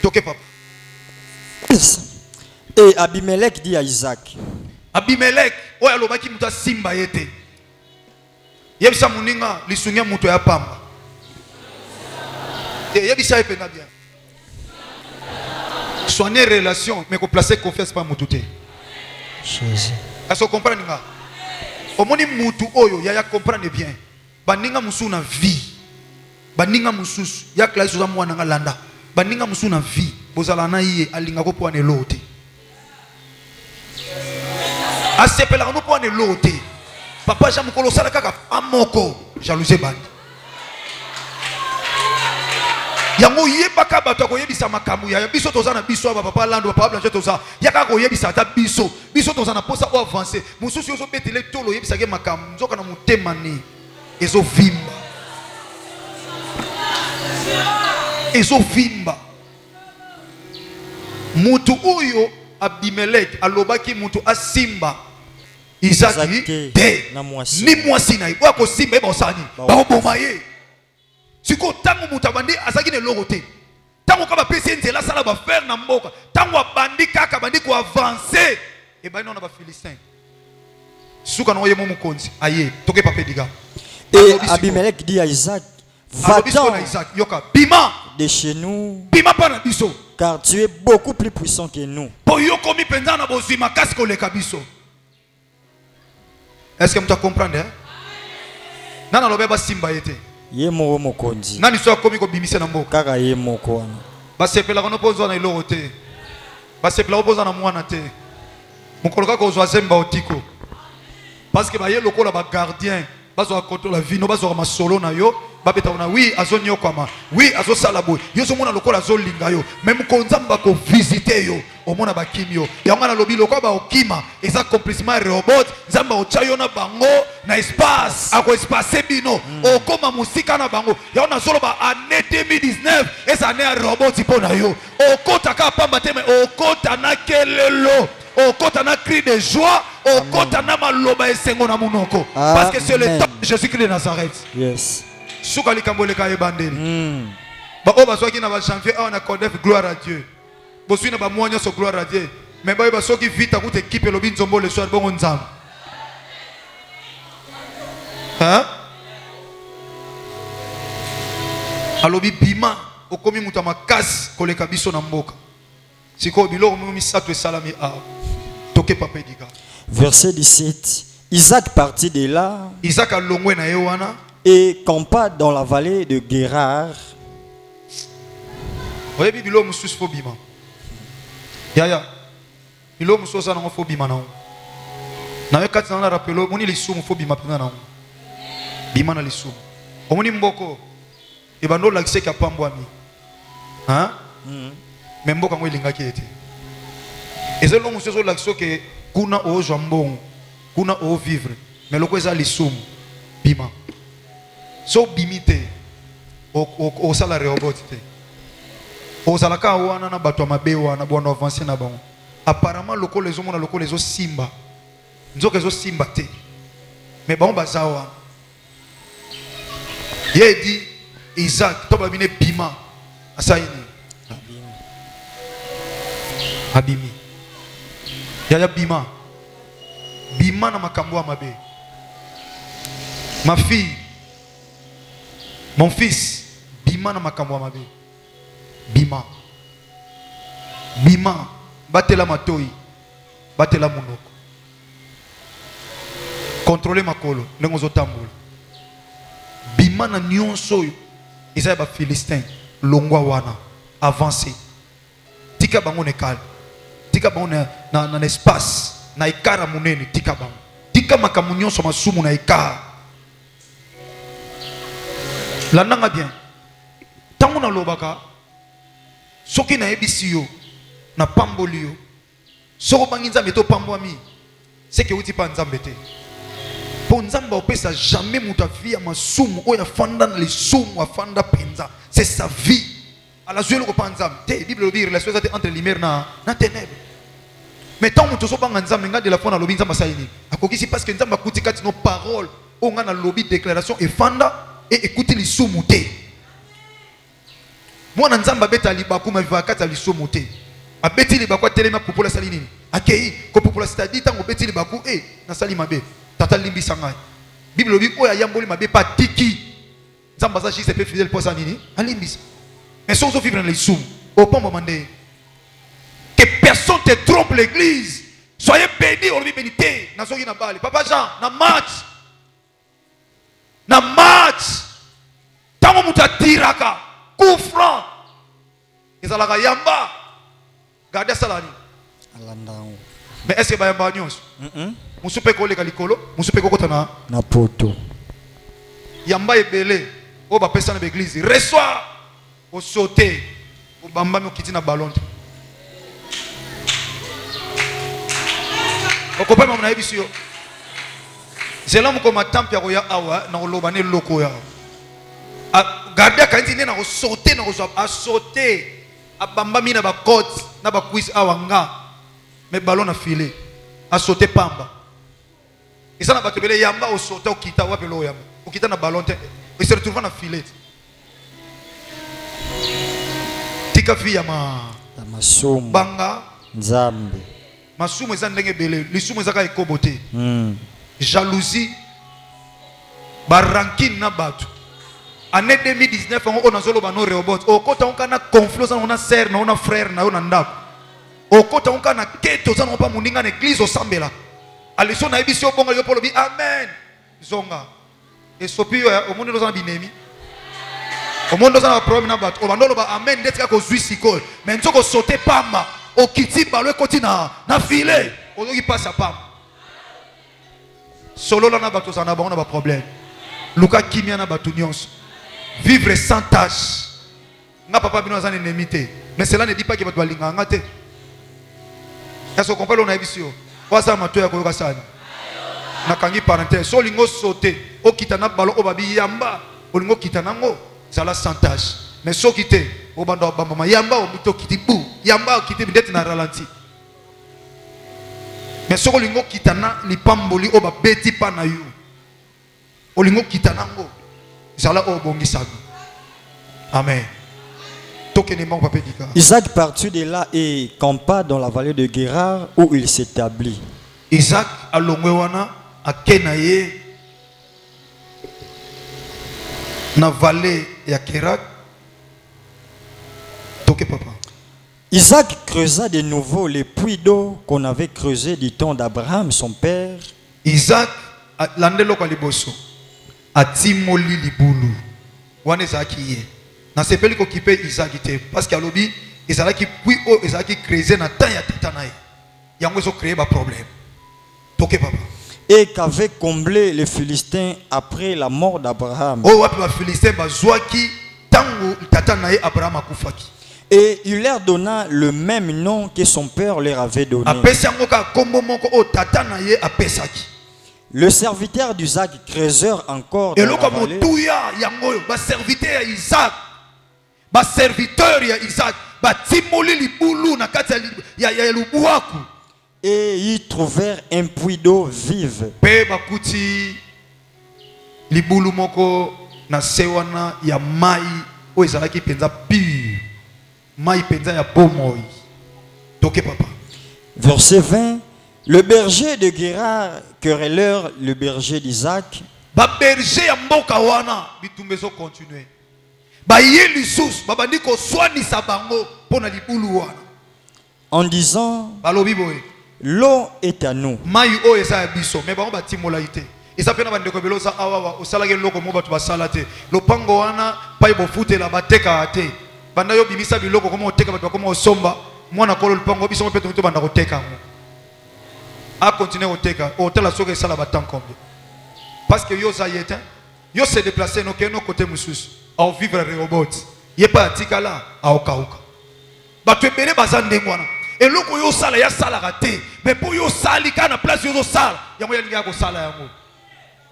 toke papa. Et Abimelech dit à Isaac, Abimelech oya lobaki muta simba yete yebisa muninga lisungia muto ya pamba yebisa epena bien soigner relation mais ko placer confiance pas mututé Jésus. Est-ce que vous comprenez? Omoni mutu oyo ya comprendre bien. Baninga musu na vie. Baninga mususu ya klasi za mwana nga landa. Baninga musu na vie. Bozala na iye alinga ko poane lote. Asepela no poane lote. Papa jamukolo sala kaka amoko jalousie bandi. Yango yebaka bato ko yebisa makamu ya biso tozana biso aba papa lando papa blanche toza yaka ko yebisa ta biso tozana posa o avancer mususu yoso betele tolo yebisa ke makamu nzoka na mutema ni ezo vimba mutu uyo Abimelech alobaki mutu asimba Isaac te ni mwasi na ibo ko simba ba osani ba boma ye siko tango mutu abandi azaki ne logote tango ka ba pesi nzela sala ba faire na mboka tango abandi kaka bandi ko avancer e ba non na ba Philistin suka no ye mo mukonzi aye toke pape diga. Et Abimelech dit à Isaac, va-t'en de chez nous, car tu es beaucoup plus puissant que nous. Est-ce que tu comprends? Nana lobeba simba yete. Ye mo mokonzi. Nani so komi ko bimise na mboka. Kaka ye moko wana. Basepela kono pozo na iloro te. Basepela opoza na mwana te. Mukoloka ko zo zemba otiko. Parce que ba ye lokola ba gardien. Bazo akoto la vino bazo ma solo na yo babeta ona oui azonyo kwama oui azo salabo yo so mona lokola zo linga yo même konzamba ko visiter yo omona bakimio yango na lobi lokola ba okima eza complètement robot nzamba ochayo na bango na espace ako espace bino okoma musika na bango yango na solo ba année 2019 eza année robot ipona yo okota ka pamba te mais okota na kelelo okota na cri de joie okota na maloba esengo na munoko parce que c'est le temps de Jésus-Christ de Nazareth. Yes. Suka likambolé ka ebandeli ba o basoki na ba janvier on a condamné gloire à Dieu bosui na ba moanyo so gloire à Dieu mais ba basoki vite akute équipe lobi nzombo le soir bongo nzam hein alobi bima okomi muta makasi koleka biso na mboka siko biloko mo misato esalami a toke papa diga. Verset 17. Isaac partit de là. Isaac a longwe na yewana et campa dans la vallée de Guérar. Oye bibilo musus fo bima. Ya. Bilo musosa na fo bima na. Na we kati na rappelo moni lisumu fo bima pina na. Bima na lisumu. Omoni mboko e bando lakise ka pambwami. Hein? Memboka ngo ilingaki ete. Ezelo musoso lakso ke kuna o jambon, kuna o vivre. Mais loko eza lisumu bima. So bimite o salary robot te o salaka wana na bato mabe wana bwana avancer na bango apparemment loko les hommes na loko les simba nzoka zo simba te mais bango bazawa ye dit Isaac to babine bima asaini abimi ya bima na makambo mabe ma fille. Mon fils, bima na makambo mabe. Bima. Bima. Batela matoi. Batela munoko. Contrôler makolo. Nengozo tamboula. Bima na nyonso. Isa ba Philistin. Longwa wana. Avancer. Tika bango ne kal. Tika bango na espace. Na ikara munene. Tika bango. Tika makambo nyonso masumu na ikara. La nanga bien. Tango na lobaka soki na ebisi yo na pamboli yo soko bangi nzambe to pambwami c'est que uti pa nzambe te po nzamba opesa jamais muta vie masumu oya fanda na lisumu afanda penza c'est sa vie ala zuelo ko pa nzambe te bible dit relation entre lumière na ténèbres mais tant muto so banga nzambe nga de la fona lobi nzamba saini akokisi parce que nzamba kuti kati nos paroles o nga na lobi déclaration et fanda et écoutez les sous-moutés. Moi, je suis beta libaku ma vivakata li sous-moutés. A beti libaku telema popola salini. Akei ko popola stadi tango beti libaku na sali mabe. Tata limbi sangai. Bible dit oya yamboli mabe pas tiki. Nzamba za chi c'est peu fidèle pour ça nini. Alimbis. Mais sans vivre dans les sous. Au pombo mandé. Que personne te trompe l'église. Soyez bénis, on lui bénité. Na soki na bali. Papa Jean, na match. Na match tango muta tiraka coup franc ezalaka yamba garder salani alandao mais est-ce que ba yamba nyonso musupe ko leka likolo musupe ko kota na poto yamba ebele o ba pesa na l'église reçoit au sauter au bamba mo kiti na ballon o ko pa mo na ebisi yo Zela muko matampi ya koya awa na oloba ne loko ya. A garder kanti ne na ko sauter na ko a sauter a bamba mina ba côte na ba quiz awanga mais ballon a filé a sauté pamba et ça na ba tebele yamba o sauté o kita wa pelo yamba o kita na ballon te il se retrouve na filet tika fi ya masumu banga nzambe masumu eza ndenge bele lisumu eza ka ekobote jalousie barankine na bato année 2019 on a zolo bano robot o kota on kana confiance on a sœur na on a frère na on a ndako o kota on kana keto za on pa muninga na église o sambela aliso na ebisi obonga yo polobi amen zonga e sopi o monde dans binemi o monde dans problème na bato o bandolo ba amen ndetika ko zwisi ko mais nzoko sauter pamba o kiti balwe koti na filet o yoki passe à pamba solo la na bato za na ba on a ba problème luka kimia na bato nyonso vivre sans tâche. Nga papa bino azane nemité. Mais cela ne dit pas que bato balinga ngate. Est-ce qu'on comprend l'on a visio? Wasa matoya ko yoka na kangi parenthèse. So lingo sauter, o kitana balo o babi yamba, o lingo kitana ngo, sala sans tâche. Mais so kité, o bando bamba yamba o buto kiti bu, yamba o kiti bidete na ralenti. Mais so lingo kitana li pamboli o ba beti pa na yo. O lingo kitana ngo. Amen. Isaac partit de là et campa dans la vallée de Guérar où il s'établit. Isaac a longwewana a Kenaye na vallée ya Guérar. Toke papa. Isaac creusa de nouveau les puits d'eau qu'on avait creusés du temps d'Abraham son père. Isaac a landelo kwa liboso. Atimoli libulu wana ezaki ye na sepeli ko kipe Isaac te parce que alobi ezalaki puis o ezalaki creuser na temps ya tata na ye yango ezo créer ba problème toke papa et qu'avait comblé les Philistins après la mort d'Abraham. Oh wapi ba Philistins bazwaki tango tata na ye Abraham akufaki et il leur donna le même nom que son père leur avait donné. apesi yango ka kombo moko o tata na ye apesaki. Le serviteur d'Isaac, creuseur encore dans la vallée, serviteur Isaac, et ils trouvèrent un puits d'eau vive. Verset 20. Le berger de Guérar querelleur le berger d'Isaac. Berger ya mboka wana bitumbezo continuer. Ba yeli sous ba bandi ko soinisa bango pona libulu wana. En disant balobi boye l'eau est à nous. Mai o esa biso mais ba ba timola ite. Isa pena bande ko beloza awa osala ke loko mo batu basala te. Lopango wana pai bo futela bateka ate. Banda yo bimisa biloko komo oteka batu komo osomba mwana kolo lopango biso mo peto to banda ko teka mo. A continuer au teka, au tel que ça la battant combien. Parce que yo zayeta, yo se déplacer no côté musus, à vivre robot. Yé pas tika là, à okauka. Ba tu bele bazande ngwana. Et loko yo sala ya sala raté, mais pour yo sali kana place yo sala, ya moya linga ko sala yango.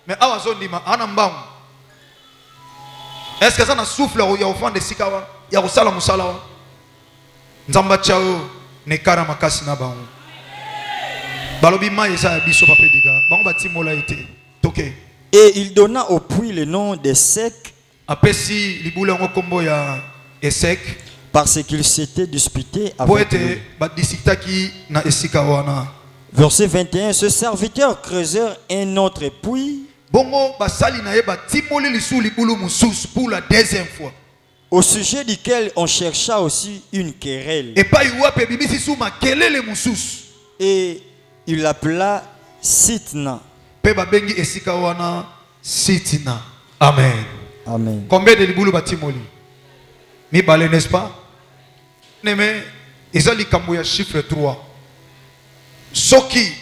Mais awa zone ma ana mbang. Est-ce que ça na souffle ya offrande de sikawa, ya ko sala musala wa. Nzamba chao ne kara makasi na bango. Et il donna au puits le nom de Sec parce qu'il s'était disputé avec lui. Verset 21. Ce serviteur creuseur un autre puits au sujet duquel on chercha aussi une querelle. Et il l'appela Sitna. Amen. Amen. Combien de libulu batimoli? Mi balé, n'est-ce pas? Mais ils ont les chiffre 3. Soki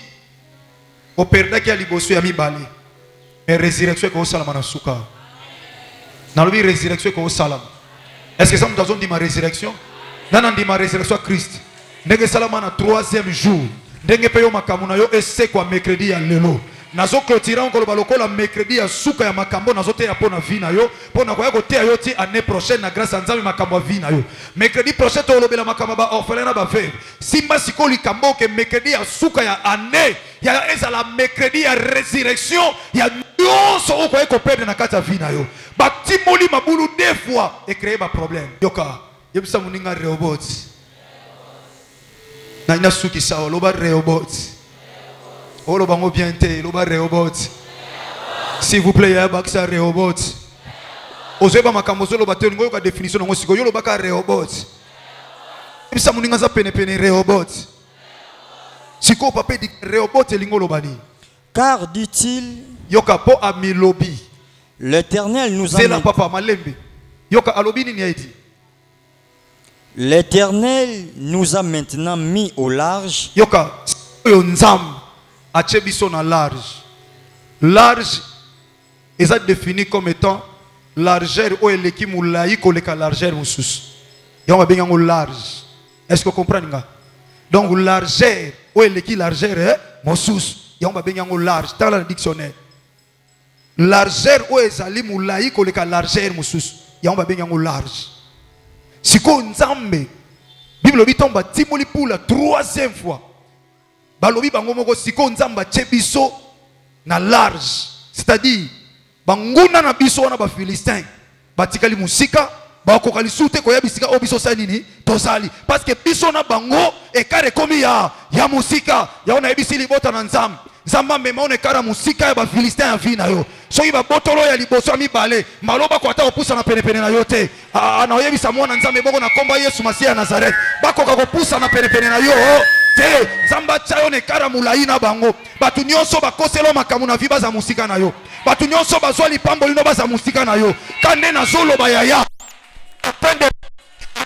au perda qui a libosu ya mi balé. Mais résurrection ko salama na suka. Na lobi résurrection ko salama. Est-ce que ça nous dit ma résurrection? Nana dit ma résurrection Christ. Nege salama na 3e jour. Ndenge pe yo makamuna yo ese kwa mercredi ya lelo. nazo clôturer encore balokola mercredi ya suka ya makambo nazo te ya pona vie na yo pona koya ko te yo ti année prochaine na grâce à nzambe makambo vie na yo mercredi prochain to lobela makambo ba orphelin na ba veuve simba sikoli kambo ke mercredi ya suka ya année ya ezala mercredi ya résurrection ya nyonso okoya ko perdre na kati ya vie na yo batimoli mabulu deux fois et créer ba problème yoka yebisa muninga Rehoboth na ina suki sawa loba Rehoboth olo bango bien te loba Rehoboth s'il vous plaît ya bakisa Rehoboth ozeba makambo zo loba te ngoyo ka définition ngo siko yo loba ka Rehoboth yebisa muninga za pene pene Rehoboth siko papa di Rehoboth elingo lobani car dit-il yoka po amilobi l'Éternel nous a c'est la papa malembe yoka alobini ni aidi l'Éternel nous a maintenant mis au large. Yoka, nzam achebiso na large. Large est défini comme étant largeur ou eleki moulayi koleka largeur mususu. Yoma bengango large. Est-ce que vous comprenez? Donc largeur ou eleki largeur mususu. Yoma bengango large dans le dictionnaire. Largeur ou ezali moulayi koleka largeur mususu. Yoma bengango large. Siko nzambe Bible bitomba timoli pour la troisième fois balobi bango moko siko nzamba chebiso na large c'est-à-dire banguna na biso na ba Philistin batikali musika bakokali sute ko ya bisika o biso sanini tosali parce que biso na bango ekare komi ya musika ya ona ebisi libota na nzambe nzamba mema on ekara musika ya ba Philistin ya vina yo soki ba botolo ya liboso mibale maloba ko ata opusa na pene pene na yo te na oyebisa mwana nzambe boko na komba Yesu Masia ya Nazareth bakoka kopusa na pene pene na yo te nzamba chayo ne kara mulai na bango batu nyonso bakoselo makamu na viba za musika na yo batu nyonso bazwa lipambo lino baza musika na yo kande na zolo bayaya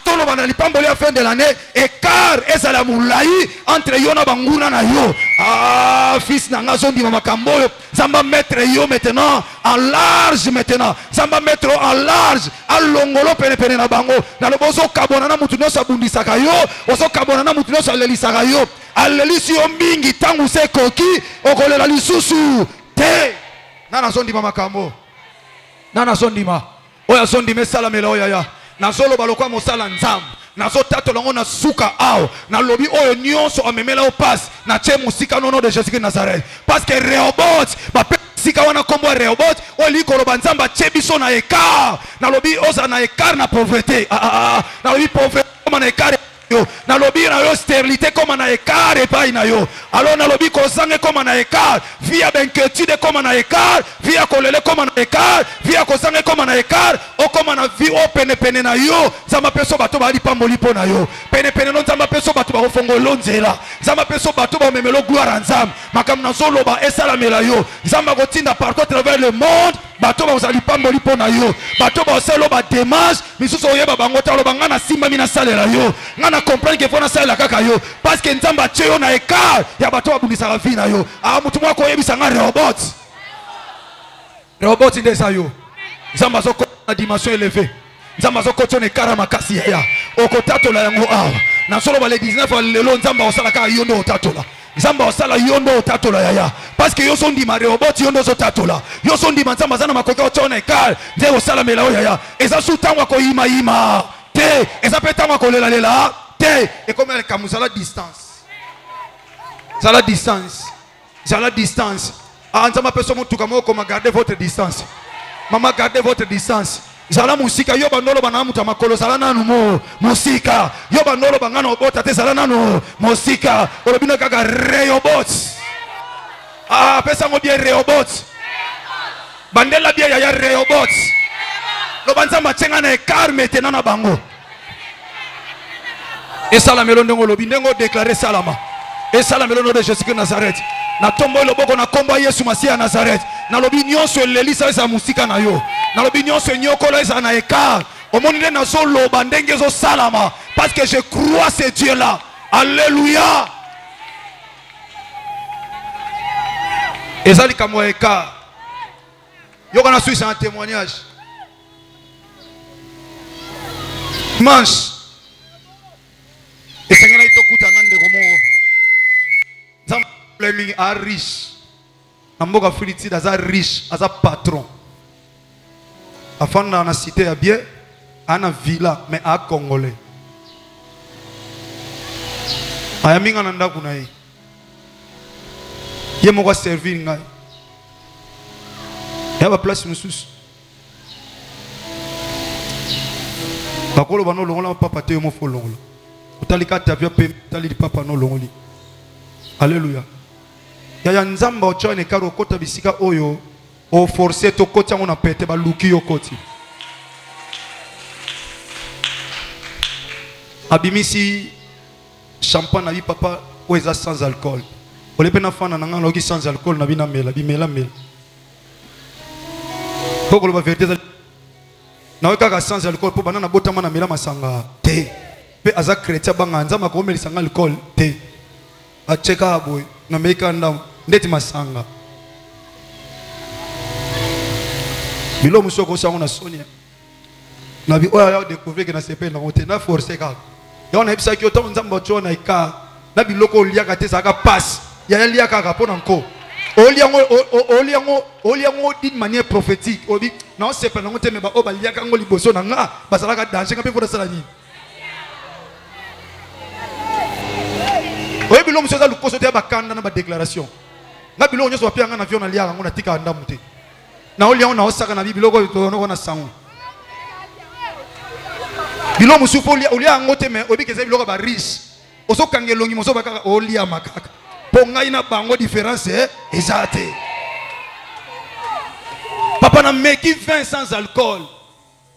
tolo bana lipamboli à fin de l'année écart ezala mulai entre yo na banguna na yo fils na nga zondi makambo yo zamba mettre yo maintenant en large maintenant zamba mettre en large alongolo pene pene na bango na lobozo kabona na mutu nyonso abundisaka yo ozo kabona na mutu nyonso alelisaka yo alelisi yo mingi tangu se koki okolela lisusu te nana zondi makambo nana zondi ma oya zondi mesala mela oya ya nazolo balokwa mosala nzambe nazo tato lango na suka ao na lobi oyo nyonso amemela opas na che musika nono de Jésus de Nazareth parce que Rehoboth ba sika wana kombo Rehoboth o likolo banzamba chebiso na ekar na lobi oza na ekar na pauvreté na lobi pauvreté comme na ekar na lobi na yo stérilité comme na ekar epai na yo alors na lobi kozange comme na ekar via d'inquiétude comme na ekar via kolele comme na ekar via kozange comme na ekar o comme na vie o pene pene na yo zamba peso bato ba lipamboli po na yo pene pene no zamba peso bato ba fongolo nzela zamba peso bato ba memelo gloire nzam makam na solo ba esala mela yo zamba kotinda partout à travers le monde bato ba uzali pamboli po na yo bato ba selo ba démarche misuso oyeba bango talo bangana simba mina salela yo ngana comprendre que fona salela kaka yo parce que nzamba cheyo na ekar ya bato babundisa la vie na yo mutu mwako yebisa nga Rehoboth ndesa yo nzamba zoko na dimension élevée nzamba zoko tone kara makasi ya okotatola yango awa na solo ba le 19 lelo nzamba osala ka yondo otatola nzamba osala yondo otatola yaya parce que yo so ndima Rehoboth yondo so tatola yo so ndima nzamba zana makoka otona ekal nze osala mela yaya eza su tangwa ko yima te eza pe tangwa ko lela te et comme elle kamuzala distance zala distance nzamba peso mutuka moko ma garder votre distance mama gardez votre distance zala musika yo bandolo bana muta makolo zala nanu musika yo bandolo bangana obota te zala nanu musika olobina kaka Rehoboth pesa ngo bien Rehoboth bandela bien ya Rehoboth lo banzamba tsenga na ekar maintenant na bango et sala melondo ngolobi ndengo déclarer salama et sala melondo de Jésus de Nazareth na tombo loboko na komba Yesu Masia ya Nazareth na lobi nyonso elelisa eza musika na yo na lobi nyonso nyokola eza na ekar omonile na zo loba ndenge zo salama parce que je crois ce Dieu là alléluia ezali kamo ekar yo kana suisse un témoignage dimanche esengela itokuta nande komo nzambe a riche Namboka Filitide aza riche, aza patron. Afin dans la cité à bien, à villa, mais à Congolais. Ayaminga nanda kunaï. Yemo servir ngai. Il y a une place moussous. Bakolo bano longola papa te mo fo longola. Utalika tapia pe tali papa no longoli. Alléluia. Ya ya nzamba ocho ne karo kota bisika oyo o forcer to kota ngona pete ba luki yo koti. Abimisi champagne na bi papa oeza sans alcool. Ole pena fana na ngalo ki sans alcool na bina mela bi mela mela. Pokolo ba vérité na weka sans alcool pour banana botama na mela masanga te pe aza chrétien banga nzama ko melisa alcool te a cheka boy na meka ndam ndeti masanga bilo musoko sango na sonia na bi oya découvrir que na sepe na hote na forcer ka ya na ebisa ki oto nzamba chona ika na biloko liaka te saka passe ya liaka ka pona nko Oliango d'une manière prophétique. Obi, non, c'est pas non, mais bah, oh, bah, il y a quand on liboso nanga, bah, ça va danger quand on fait ça. Oui, mais l'homme se dit le cause de la bacanda na déclaration. Na bilo on soit bien en avion na liaka on a tika anda muté. Na oliango na osaka na bilo ko no na sango. Bilo musupo oliango te mais obi ke ze bilo ba riche. Oso kangelongi moso ba ka olia makaka. Ponga ina bango différence exacte. Papa na meki vin sans alcool.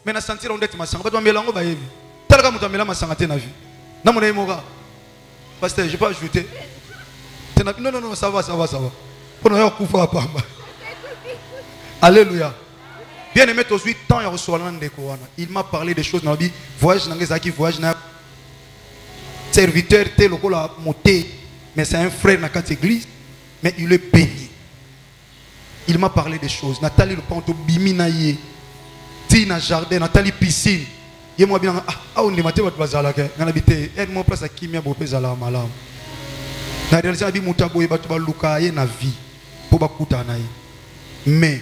Mais na sentir on d'être masanga. Pas melango ba yebi. Talaka muto mela masanga te na vie. Na mona imoga. Pasteur, je peux ajouter. Non, ça va. Pour nous kufa pamba. Alléluia. Bien aimé tous 8 ans il reçoit l'ande koana. Il m'a parlé des choses dans la vie. Voyage na ngezaki voyage na serviteur te lokola moté. Mais c'est un frère dans cette église, mais il est béni. Il m'a parlé des choses. Nathalie le panto biminaye, Tina jardin, Nathalie piscine. Et moi bien on est maté votre bazala que on habite aide-moi place à kimia bopé zala malam. Na réalisation bi mutaboye batu ba lukaye na vie pour ba kuta nayi. Mais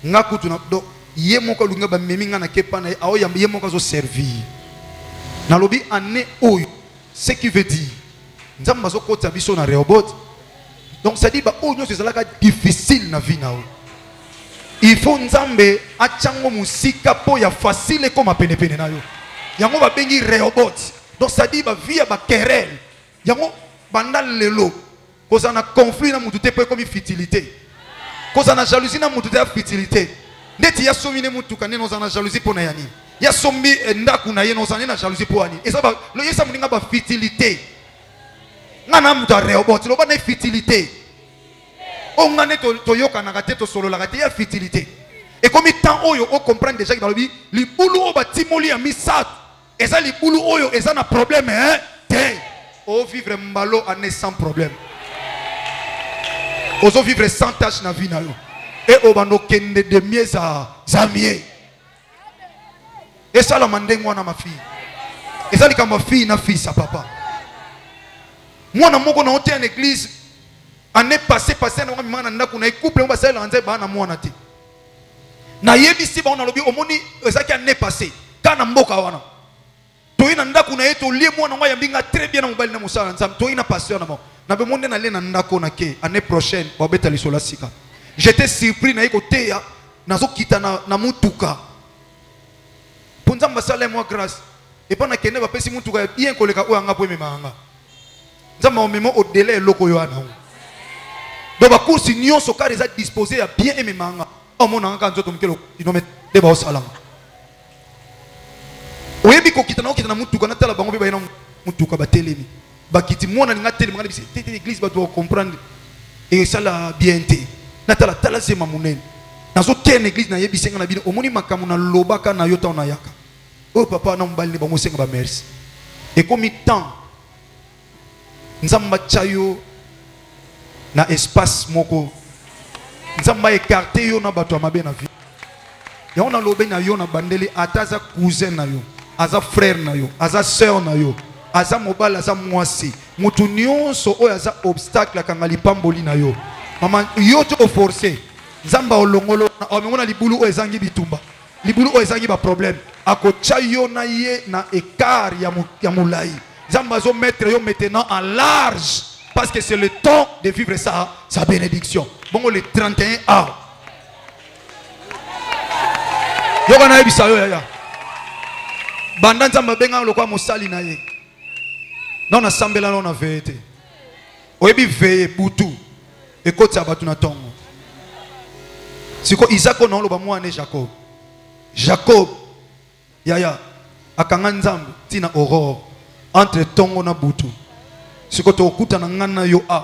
ngakutu na do yemo ko lunga ba meminga na kepa na ao yemo ko zo servir. Na lobi année oyo, ce qui veut dire nzamba zo kota biso na Rehoboth. Donc ça dit ba onyo c'est là difficile na vie na o. Il faut nzambe achango musika po ya facile comme pene pene na yo. Yango ba bengi Rehoboth. Donc ça dit ba vie ba querelle. Yango banda lelo. Koza na conflit na mutu te po comme futilité. Koza na jalousie na mutu te futilité. Ndeti ya somine mutu kanene oza na jalousie po na yani. Ya sombi ndaku na ye no oza na jalousie po ani. Et ça ba lo yesa muninga ba futilité. Ngana mutu Rehoboth lo ba na futilité. On a toyoka na gate to solo la gate ya futilité. Et comme temps oyo on comprend déjà que dans le vie, li boulou o batimoli a misat. Et ça li boulou oyo et ça na problème hein. O vivre mbalo année sans problème. Ozo vivre sans tâche na vie na yo. Et o bando kende de mieza zamie. Et ça la mandengwa na ma fille. Et ça li ka ma fille na fille sa papa. Moi na moko na ote en église. Année passée na mwana ndako na couple on va sala nze ba na mwana te. Na yebisi ba on lobi omoni ezaki année passée. Kana mboka wana. Toina ndako na yeto lie mwana ngwa yambinga très bien na mobali na musala nzam. Toina pasteur na mo. Na be monde na le na ndako na ke année prochaine ba beta lisola sika. J'étais surpris na yeko teya nazo kita na mutuka. Ponza mbasala moi grâce. Et pas na kende ba pesi mutuka bien koleka o anga po memanga. Nzamba o memo au délai loko yo ana. Donc la course union so car est disposé à bien aimer manga. Oh mon anga nzoto mkelo inome de ba osala. Oyebi ko kitana mutuka na tala bango be ba ina mutuka ba telemi. Ba kiti mona nga telemi nga bisi tete l'église ba doit comprendre et ça la bien té. Na tala c'est mamunene. Na zo ten église na yebi senga na bino omoni makamu na lobaka na yota na yaka. Oh papa na mbali ne ba mo senga ba merci. Et comme temps nzamba chayo na espace moko nzamba écarté yo na bato mabe na vie ya on a lobé na yo na bandeli ataza cousin na yo aza frère na yo aza sœur na yo aza mobile aza mwasi mutu nyonso oyo aza obstacle kangali pamboli na yo Maman, yo to forcé. Zamba olongolo na omengona libulu o ezangi bitumba. Libulu o ezangi ba problème. Akocha yo na ye na écart ya moulai. Zamba zo mettre yo maintenant en large parce que c'est le temps de vivre ça, sa bénédiction. Bon le 31 août. Yo kana ebisa yo ya. Banda nzamba benga lokwa mosali na ye. Non na sambela non na vérité. Oyebi veye butu. Ekoti abatu na tongo. Siko Isaac on lo ba mwana Jacob. Jacob yaya akanga nzambe tina aurore entre tongo na butu. Siko to okuta na ngana yo a.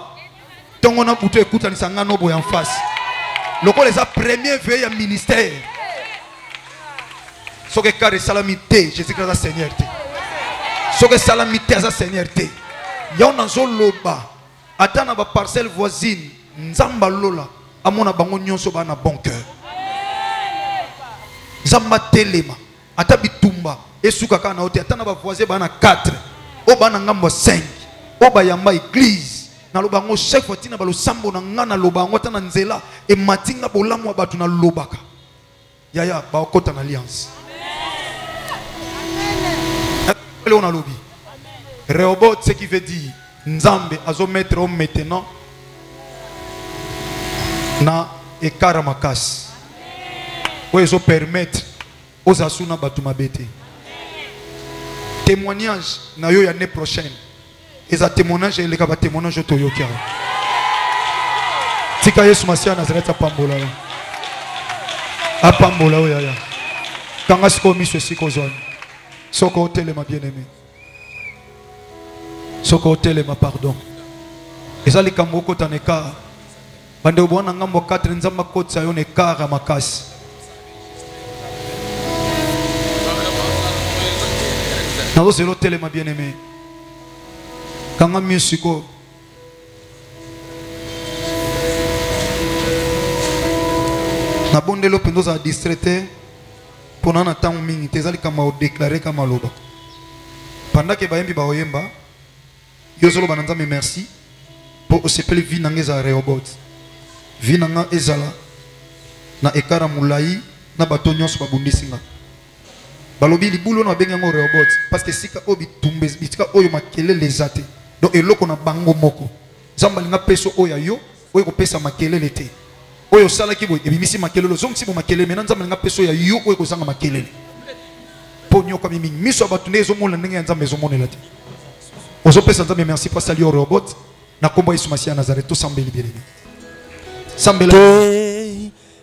Tongo na butu ekuta ni sangano boy en face. Loko les a premier veille ya ministère. Soke kare salamité Jésus-Christ a Seigneur te. Soke salamité a Seigneur te. Yona zo loba atana ba parcelle voisine nzamba lola amona bango nyonso bana bon cœur. Zamba telema ata bitumba esuka kana ote atana ba voisin bana 4 o bana ngambo 5 o ba yamba église na loba ngo chef watina ba lo sambo na ngana loba ngo tana nzela e matinga bolamu abatu na lobaka yaya ba okota na alliance. On a lobby. Rehoboth, ce qui veut dire Nzambe azo mettre homme maintenant na ekara makas. Ou ils permettre aux asuna batuma bete. Témoignage na yo l'année prochaine. Et ça témoignage et les kaba témoignage to yo kia. Tika Yesu Masia Nazareth apambola. Apambola o yaya. Kanga siko miso siko zone. Soko hôtel ma bien-aimé. Soko hôtel ma pardon. Ezali kamoko taneka. Bande obona ngambo 4 nzamba kotsa yo ne kara makasi. Nazo c'est l'hôtel ma bien-aimé. Kanga musiko. Na bondelo pendoza distraité. Pendant un temps mingi tezali kama o déclarer kama loba pendant que bayembi ba oyemba yozolo bananza me merci pour osepeli vie nangeza Rehoboth vie nanga ezala na ekara mulai na bato nyonso babundisinga balobi libulo na benga ngo Rehoboth parce que sika obi tumbe sika oyo makelele zate donc eloko na bango moko zamba linga peso oya yo oyo ko pesa makelele te oyo sala ki boy ebimisi makelelo zongsi bo makelele mena nzamba nga peso ya yo oyo ko zanga makelele ponyo kwa mimi miso abatunde ezo mona ndenge nzamba ezo monela te ozo pesa nzamba merci pour saluer Rehoboth na kombo Yesu Masia Nazareth to sambeli bien sambela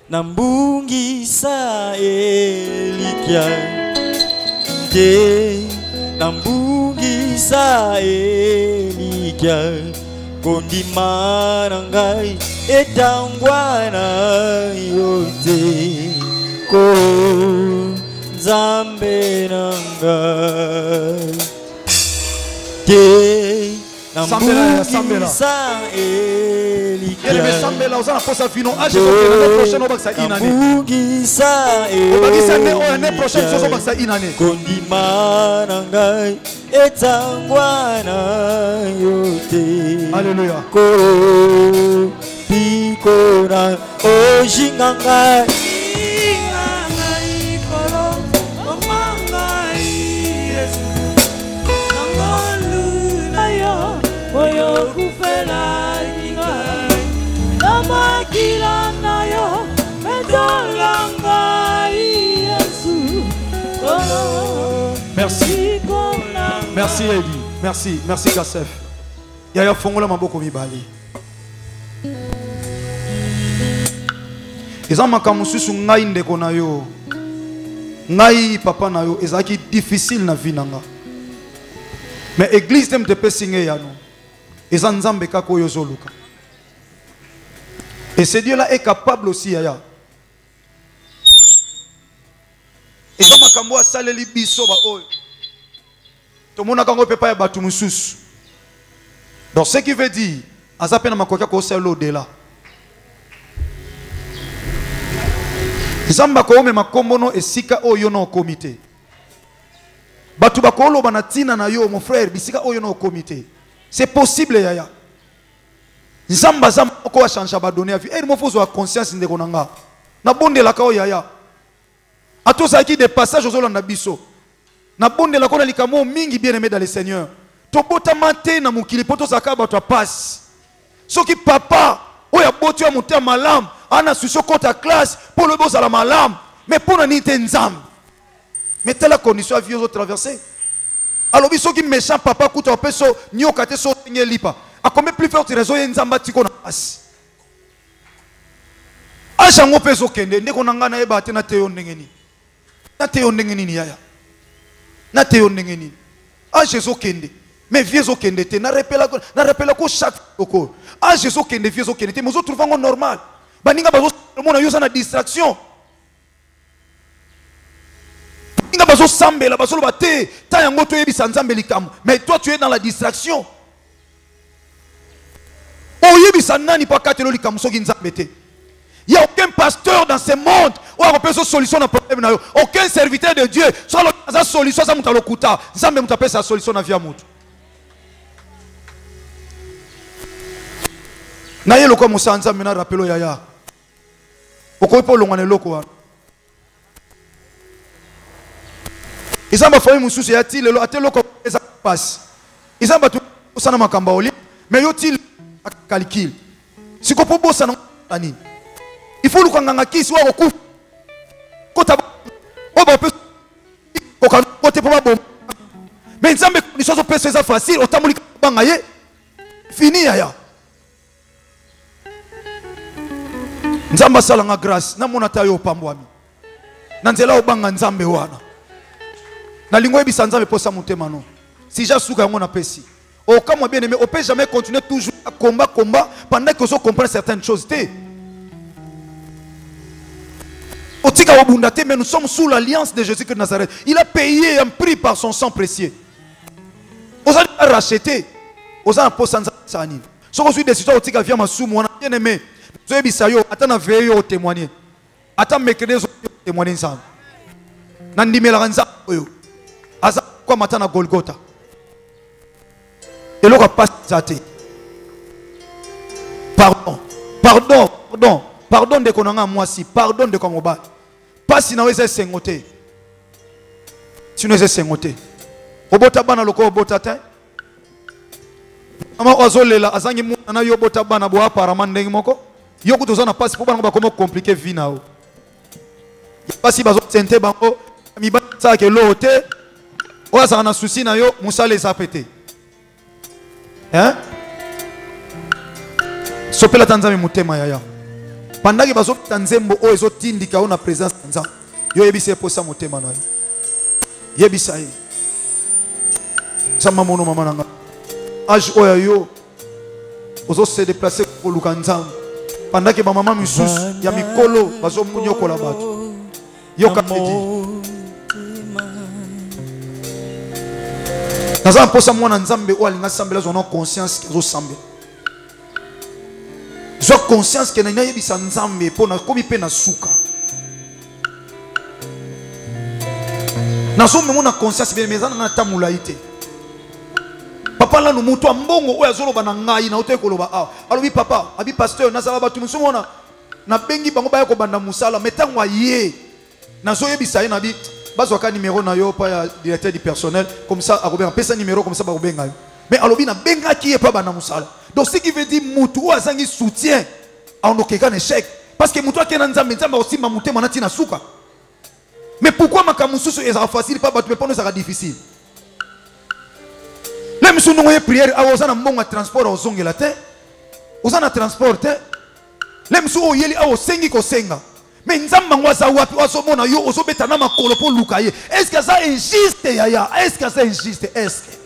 na mbungi sa elikia te na mbungi sa elikia kondima na ngai etangwana yote ko nzambe na ngai te na mbungi sa elikia sambela osana posa vino age l'année prochaine obakisa inane mbungi sa obakisa l'année prochaine soso obakisa inane kondima na ngai etangwana yote alléluia ko pikora ojinganga koro omanga Yesu nangolu na yo oyo kufela ingai namakila na yo medolanga Yesu merci merci Eddie merci Gassef yaya fongola maboko mibali eza makambo susu ngai ndeko na yo ngai papa na yo ezaki difficile na vie nanga mais église tem te pesinge yano eza nzambe kaka oyo zoluka et ce Dieu là est capable aussi yaya eza makambo asaleli biso ba oyo tomona kango pepa ya batu mususu donc ce qui veut dire azape na makoka ko sala au-delà Zamba ko me makombono esika oyo no komite batu bakolo banatina na yo mon frère bisika oyo no komite c'est possible yaya Nzamba zamba ko changer ba donner vie. Et mo faut avoir conscience ndeko nanga. Na bonde la kao yaya. Atoza qui des passages aux olanda biso. Na bonde la ko na likamo mingi bien aimé dans le Seigneur. To bota mate na mukili poto zakaba to passe. Soki papa oya botu ya muté malam ana suso kota classe pour le boss à la malam mais pour na nité nzambe. Mais telle la condition à vivre traverser. Alors biso qui méchant papa kuta peso nyoka te so lipa. A combien plus forte raison nzamba tiko na passe. Acha ngo peso kende ndeko nanga na eba te na te ondengeni. Na te ondengeni ni yaya. Na te ondengeni. Ah Jésus kende. Mais vieux au kende te na rappela ko chaque oko. Ah Jésus kende vieux au kende te mozo trouver ngo normal. Baninga bazo mona yo na distraction. Baninga bazo sambela bazo lo bate ta yango to yebisa nzambe likamu. Mais toi tu es dans la distraction. Oh yebisa nani pa katelo likamu soki nzambe te. Il n'y a aucun pasteur dans ce monde où on peut une solution à problème. Aucun serviteur de Dieu. Soit la solution, ça m'a l'okuta. Ça m'a tapé sa solution à vie à mout. Naye loko musanza mena rappelo yaya. Oko po longane loko. Isamba foi mususu ya ti lelo ateloko eza passe. Isamba tu sana makamba oli mais yo ti calcul. Siko po bossa na ani. Il faut le kanganga kisi wa okufa. Kota oba pe okana kote pa bom. Mais nzambe ni chose pe c'est facile, otamuli banga ye. Fini ya. Nzamba sala nga grâce na mona tayo pambwami. Na nzela obanga nzambe wana. Na lingwe bisa nzambe posa mutema no. Si ja suka yango na pesi. O kama bien aimé, on peut jamais continuer toujours à combat pendant que on comprend certaines choses. Mais nous sommes sous l'alliance de Jésus-Christ de Nazareth. Il a payé un prix par son sang précieux. On a racheté. On a posé ça. Si on suit des histoires, on a bien aimé. Vous avez dit ça, attends, veillez au témoigner. Attends, mais que des autres témoignent ça. Nandi Melaranza, Aza, quoi matin à Golgotha. Et l'on a passé ça. Pardon de konanga moi si, pardon de komoba. Pas si na weze sengote. Si nous sengote. Obota bana loko obota te. Ama ozolela azangi mu na yo bota bana bo apparemment ndenge moko. Yo kutozana passe pour bana ba komo compliquer vie na o. Pas si bazo sente bango mi ba sa ke lote. O azana na souci na yo musale zapete. Hein? Sopela tanzame mutema yaya. Pendant que bazo tanzembo o ezo tindika ona présence nza. Yo yebise posa motema na yo. Yebisa yi. Sama mono mama nanga. Age oya yo. Ozo se déplacer pour lukanzam. Pendant que ba mama misus ya mikolo bazo munyokola bato. Yo kapedi. Naza posa mwana nzambe o alinga sambela zo non conscience zo sambe. J'ai conscience que nanya yebisa nzambe pona komi pe na suka. Nazo memo na conscience bien mezana na tamula ite. Papa la no muto ambongo oya zolo bana ngai na ote koloba ah. Alobi papa, abi pasteur na sala batu musumona na bengi bango baya ko banda musala metangwa ye. Nazo yebisa ye na bi bazo ka numéro na yo pa ya directeur du personnel comme ça akobenga pesa numéro comme ça ba kobenga yo. Mais alobi na benga ki e pa banda musala. Donc ce qui veut dire mutu azangi soutien en aucun échec parce que mutu akena nzambe nzambe aussi mamute manati na suka. Mais pourquoi makamususu est facile pas battu mais ça sera difficile. Les monsieur nous prière a osana mbonga transport ozongela te. Osana transport te. Les monsieur oyeli a osengi ko senga. Mais nzamba ngwaza wapi osomona yo osobeta na makolo po lukaye. Est-ce que ça injuste yaya? Est-ce que ça injuste? Est-ce que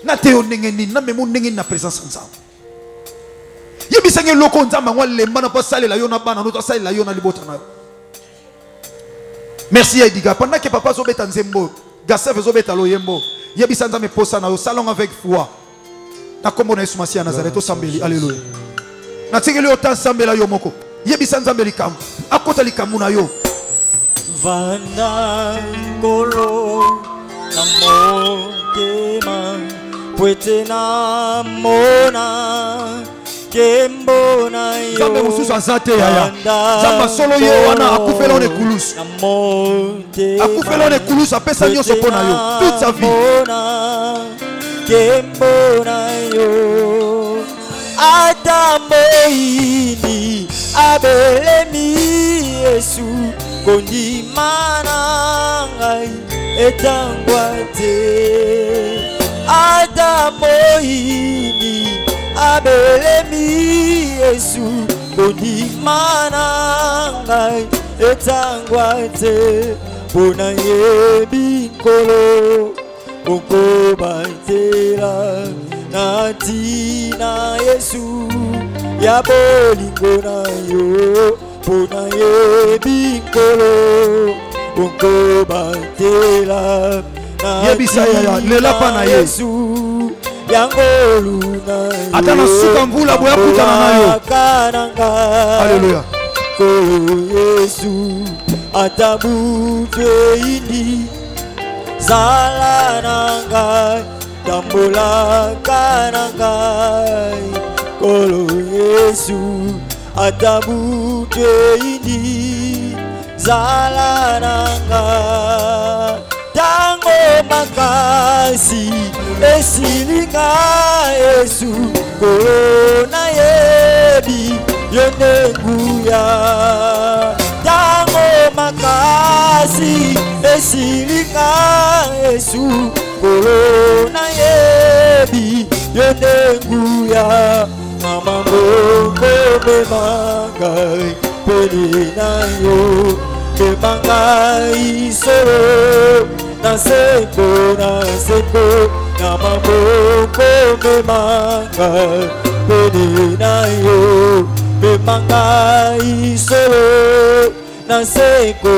na teo ndengeni na memo ndengeni na présence nzambe. Yebisenge loko nzamba ngwa lemba na pa salela yo na bana no to salela yo na libota na. Merci Ediga. Pendant que papa zobeta nzembo, Gassef zobeta loyembo. Yebisa nzambe posa na yo salon avec foi. Na kombo na Yesu Masia Nazareth sambeli. Alléluia. Na tigeli ota sambela yo moko. Yebisa nzambe likam. Akota likamu na yo. Vanda kolo na motema. Pwete na mona Nzambe mususu azate yaya. Nzambe solo ye wana akufela on ekulusu. Akufela on ekulusu apesa nyonso pona yo toute sa vie. Atamoini abelemi Yesu kondimana ngai etangwate. Atamoini abelemi Yesu kondimana ngai etangwate. Pona yebi nkolo okobatela natina Yesu ya bolingo na yo. Pona yebi nkolo okobatela Yebisa ya lela pana Yesu yangolu na yo. Atana suka mvula boya kutana na yo. Haleluya. Yesu atabute ini zala nangai tambola kanangai. Kolo Yesu atabute ini zala nangai. Tango makasi esilinga Yesu korona yebi yonenguya. Tango makasi esilinga Yesu korona yebi yonenguya. Mama mbongo memangai peli na yo. Memangai soro naseko Mama mbongo memangai peli na yo. Memangai soro naseko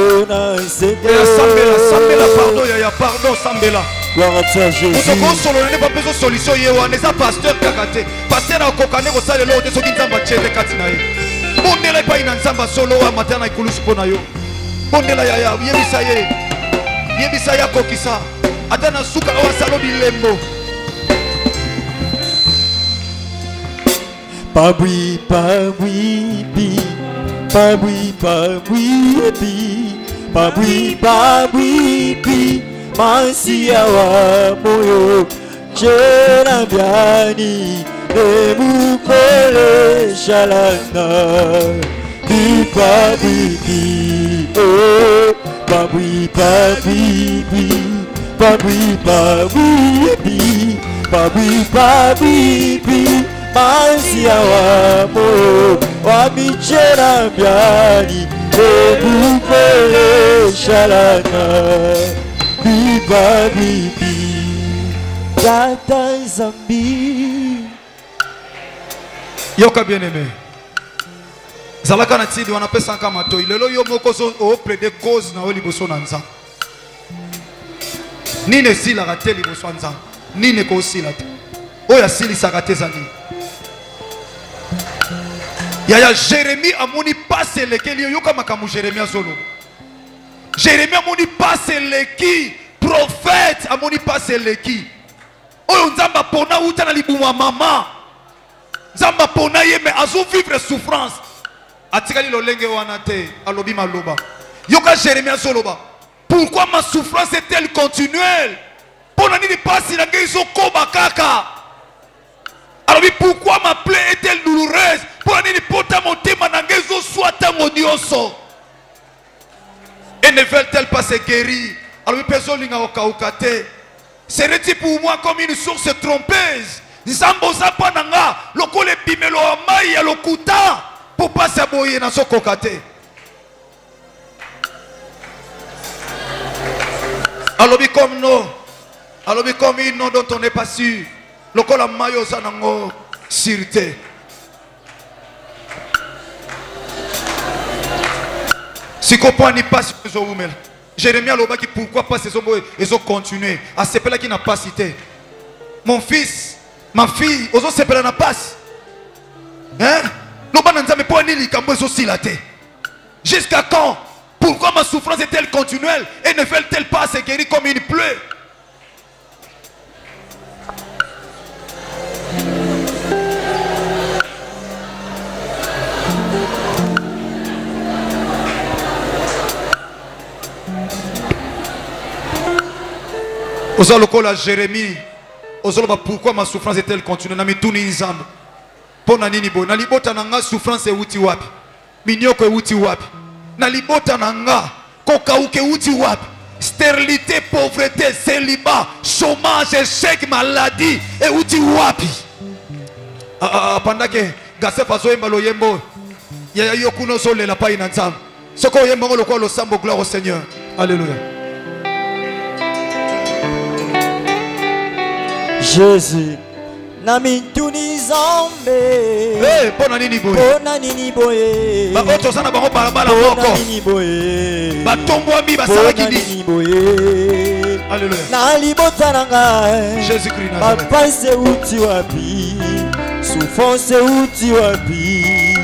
Sambela pardon yaya pardon sambela. Gloire à toi Jésus. Solo n'est pas besoin de solution yewa neza pasteur kakate. Pasteur akokane ko sale lo de soki nzamba chete katina ye. Bondela pa ina nzamba solo wa matana ikulusu pona yo. Bondela yaya yebisa ya kokisa. Atana suka wa salo bilembo. Pabwi bi. Pabwi bi. Mansia wa moyo chena biani nemukole shalana. Pabwi oh Pabwi Mansia wa moyo wa michena biani nemukole shalana. Bibi Tata Zambi. Yoka bien-aimé. Zalaka na tidi wana pesa kama to. Lelo yo moko so o plaider cause na oli boso nanza. Nine sila rateli boso nanza. Nine ko sila te. Oya sili sakate zani. Yaya Jérémie amoni passe lekeli yoka makamu Jérémie azolo. Jérémie amoni passe leki prophète amoni passe leki. Oyo nzamba pona uta na libuma mama. Nzamba pona ye mais azo vivre souffrance. Atikali lolenge wana te alobi maloba. Yoka Jérémie azoloba. Pourquoi ma souffrance est-elle continuelle? Pona nini pasi na ngezo koba kaka. Alobi pourquoi ma plaie est-elle douloureuse? Pona nini pota motema na ngezo swata modioso. Et ne veulent-elles pas se guérir? Alors, serait-il pour moi comme une source trompeuse? Nzamboza pananga, lokole bimelo amai ya lokuta, pour pas s'aboyer dans son kokate. Alors, comme non, alors comme une nom dont on n'est pas sûr, lokole mayo zanango, sûreté. Si comprend ni pas sur les oumel. Jérémie Aloba qui pourquoi pas ces hommes ils ont continué à ce là qui n'a pas cité. Mon fils, ma fille, ils ont sepelé na passe. Hein? Loba nanzame pour ni likambo ils ont silaté. Jusqu'à quand? Pourquoi ma souffrance est-elle continuelle et ne veulent-elles pas se guérir comme une plaie? Oza lokola Jérémie. Oza loba pourquoi ma souffrance est-elle continue? Na mituni nzambe. Pona nini bo? Na libota na nga souffrance e uti wapi? Minyoko e uti wapi? Na libota na nga koka uke uti wapi? Stérilité, pauvreté, célibat, chômage, échec, maladie et uti wapi? Pendant que Gasef azo yemba lo yembo ya yokuno sole la pa inanzam. Soko yemba ngolo kwa lo sambo, gloire au Seigneur. Alléluia. Jésus Nami tuni zambe. Pona nini boye. Pona nini boye. Ba oto sana bango balabala moko. Pona nini boye. Ba tombo ami ba salaki Pona nini boye. Alléluia. Na libota nanga. Jésus Christ na. Papa se uti wapi. Souffrance uti wapi.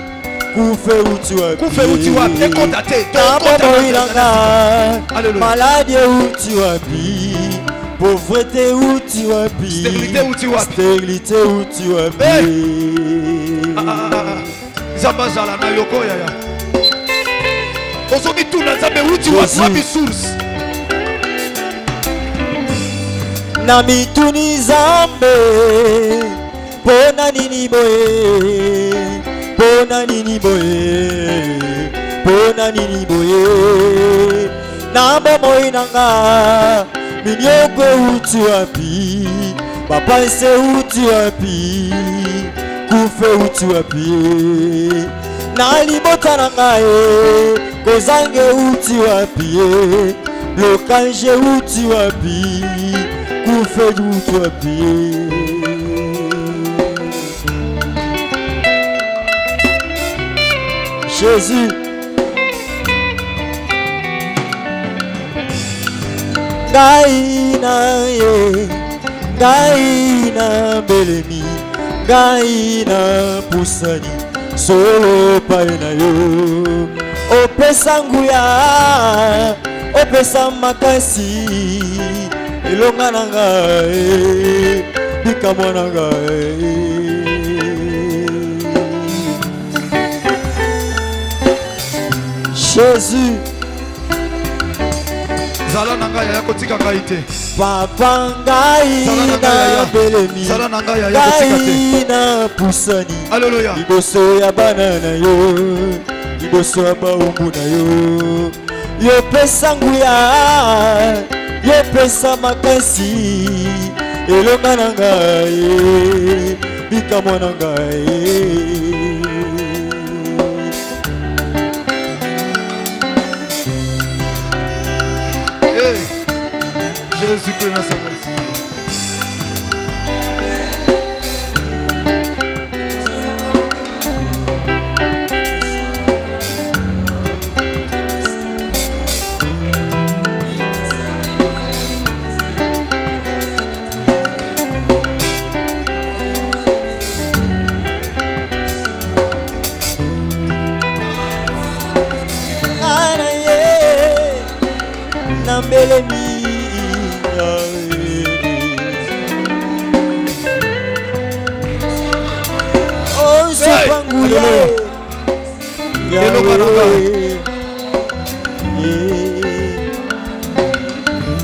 Kufe uti wapi. Kufe uti wapi. Ekotate. Alléluia. Maladie uti wapi. Pauvreté où tu as pu. Stérilité où tu as pu. Stérilité où tu as pu. Zambazala na yoko yaya. Osomi tu na zambe où tu as pu source. Nami tuni zambe. Pona nini boye. Pona nini boye. Pona nini boye. Namba moi nanga. Minyoko uti wapi, bapanse uti wapi, kufe uti wapi, na libota nangae, kozange uti wapi, blocage uti wapi, kufe uti wapi. Jésus. Gaina ye, Gaina belemi, Gaina pusani, solo paina yo. Opesa nguya, opesa makasi, ilonga nanga e, bikamo nanga e. Jésus. Zala nanga ya kotika kaite. Papa ngai na belemi. Zala nanga ya kotika te. Na pusani. Alléluia. Liboso ya banana yo. Liboso ya baumbu na yo. Yo pesa nguya. Yo pesa makasi. Elonga nanga ye. Bikamo nanga ye. Jésus-Christ na sa merci. Ana ye nambelemi.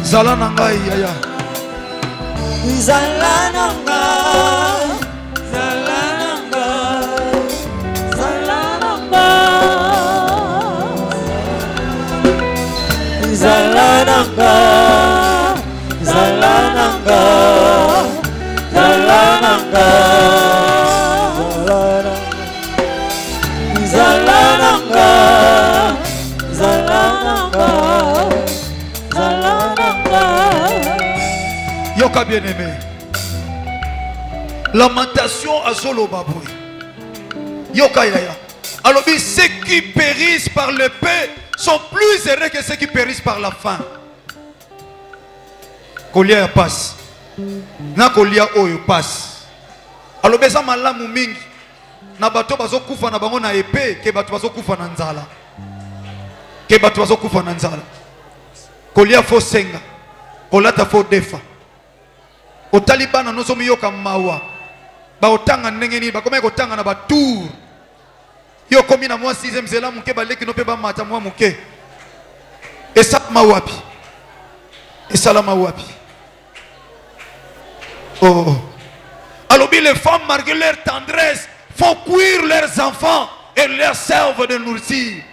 Zala nanga yaya. Zala nanga. Zala nanga. Zala nanga. Zala nanga. Zala nanga. Zala nanga. Zala nanga. Zala nanga. Zala nanga. Yoka bien-aimé. Lamentation à Zolo Baboui. Yoka yaya. Alors, ceux qui périssent par le paix sont plus heureux que ceux qui périssent par la faim. Kolia passe. Na kolia oyo passe. Alors, beza malamu mingi. Na bato bazo kufa na bango na épée ke bato bazo kufa na nzala. Ke bato bazo kufa na nzala. Kolia fo senga. Kolata fo defa. O Taliban no somi yoka mawa. Ba otanga ndenge ni ba komeka otanga na ba tour. Yo komi na moi 6e zela muke ba leki no pe ba mata moi muke. Esa mawapi. Esala mawapi. Oh. Alors, les femmes, malgré leur tendresse, font cuire leurs enfants et leur servent de nourriture.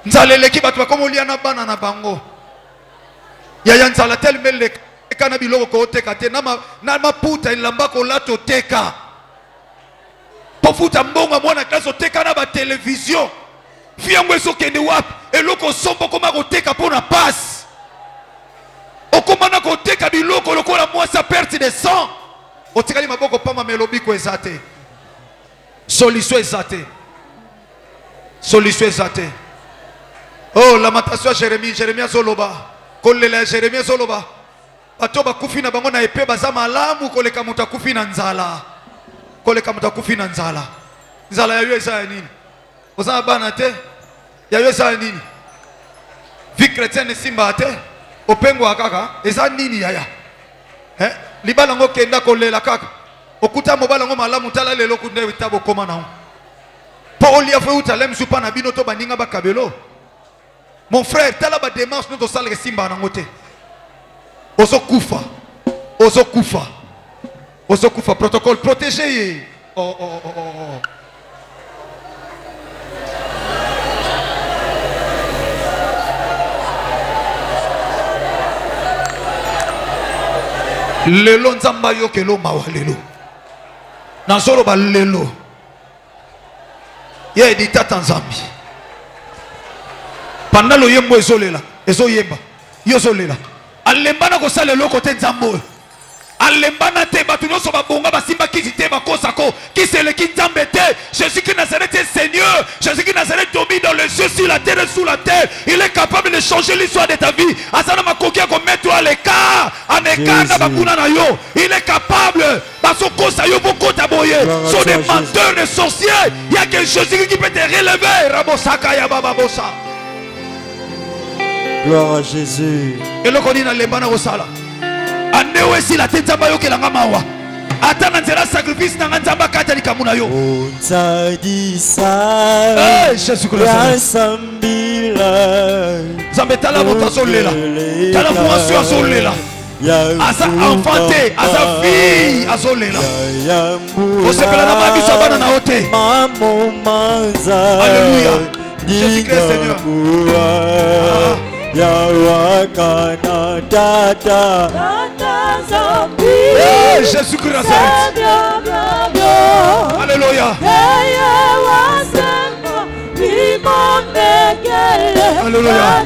Nzalele ki batu comme oliana bana na bango. Yaya nzala tel mele kana biloko ko teka te na maputa ilamba ko lato teka. Pofuta mbonga mwana klaso teka na ba télévision. Fiangwe so kende wap eloko sombo koma ko teka pona passe. Okomana ko teka biloko lokola mwasa perte de sang. Otikali maboko pama melobi ko ezate. Solution ezate. Solution ezate. Oh, lamentation à Jérémie, Jérémie Zoloba. Kolela Jérémie Zoloba. Batoba kufina bango na epe bazama alamu koleka muta kufina nzala. Koleka muta kufina nzala. Nzala ya yesa nini? Ozama bana te. Ya yesa nini? Vie chrétienne simba te. Opengo akaka. Eza nini yaya? Libala ngo kenda kolela kaka. Okuta mobala ngo malamu tala lelo kunde witabo koma na. Po olia fe utalem supa na bino to baninga bakabelo. Mon frère, tala ba démarche notre salle simba na ngote. Ozo kufa. Ozo kufa. Ozo kufa protocole protégé. Oh. Lelo nzamba yo kelo mawa lelo. Na solo ba lelo. Ye edita tanzambi. Pendant le yembo ezolela, ezoyemba, yozolela. Alembana ko sala loko te nzambo. Alembana te batuno so babonga basimba kizite bakosako, qui c'est le kinzambe te. Jésus qui Nazareth est Seigneur, Jésus qui Nazareth domine dans les cieux, sur la terre et sous la terre. Il est capable de changer l'histoire de ta vie. Asana makokia ko mettre à l'écart, en écart na bakuna na yo. Il est capable. Basoko sa yo boko taboye. Sont des menteurs, des sorciers. Il y a quelque chose qui peut te relever. Rabosaka ya baba bosa. Gloire à Jésus. Et le connaît lembana osala. Anewe si la tête zamba yo kelanga mawa. Atana nzela sacrifice na nzamba kata likamuna yo. Onzadisa. Jésus Christ. Zambetala moto lela. Tala fonction azolela. Asa enfanté, asa fille azolela. Osepela na mabi sabana na hote. Alléluia. Jésus Christ Seigneur. Jésus Christ Nazareth. Alléluia. Alléluia.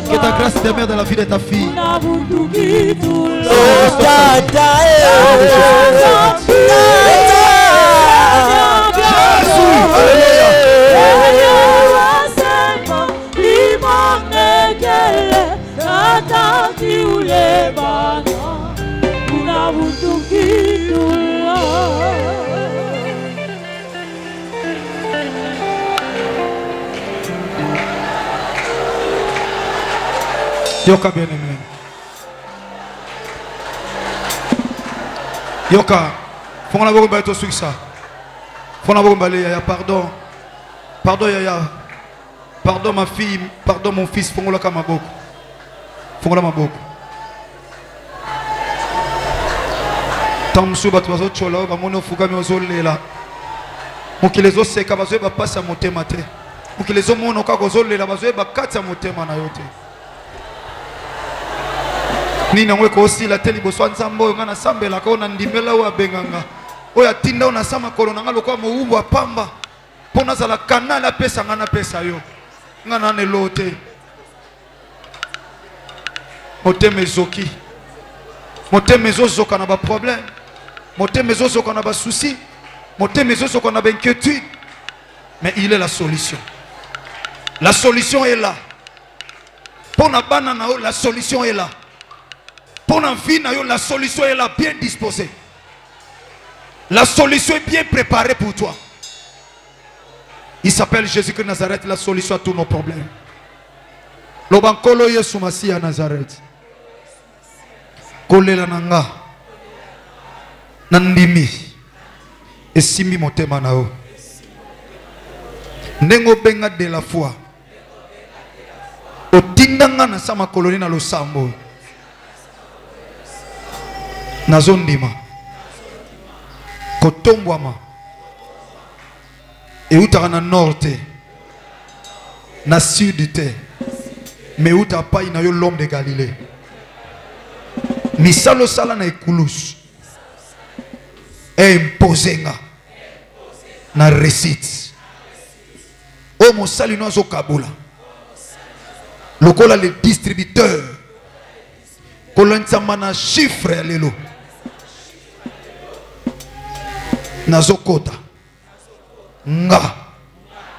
Que ta grâce demeure dans la vie de ta fille. Yoka bien aimé. Yoka. Faut qu'on a beaucoup de sur ça. Faut qu'on a beaucoup de pardon. Pardon yaya. Pardon ma fille. Pardon mon fils. Faut qu'on a beaucoup. Faut qu'on a beaucoup. Tamsu batwazo chola ba mono fuka mi ozolela. Mokilezo seka bazo ba passa motema te. Mokilezo mono ka ozolela bazo ba katsa motema na yote. Nina mweko osi la teli boswa nzambo ngana sambela ko na ndimela wa benganga. Oya tinda ona sama kolo na ngalo kwa muumbu wa pamba. Pona za la kanala pesa ngana pesa yo. Ngana ne lote. Moteme zoki. Moteme zoka na ba problème. Moteme zoka na ba souci. Moteme zoka na ba inquiétude. Mais il est la solution. La solution est là. Pona bana na la solution est là. Pour la vie, la solution est là, bien disposée. La solution est bien préparée pour toi. Il s'appelle Jésus-Christ Nazareth, la solution à tous nos problèmes. Lobankolo Yesu Masiya Nazareth. Kolela nanga. Nandimi. Esimi motema nao. Nengo benga de la foi. Otindanga na sama koloni na losambo. Nazondima. Kotombwama. Eutaka na nord te. Na sud te. Mais uta pa ina yo l'homme de Galilée. Misalo sala na ekulus. Imposenga. Na recite. O mosali no zo kabula. Lokola le distributeur. Kolontsama na chiffre lelo. Nazokota. Nga.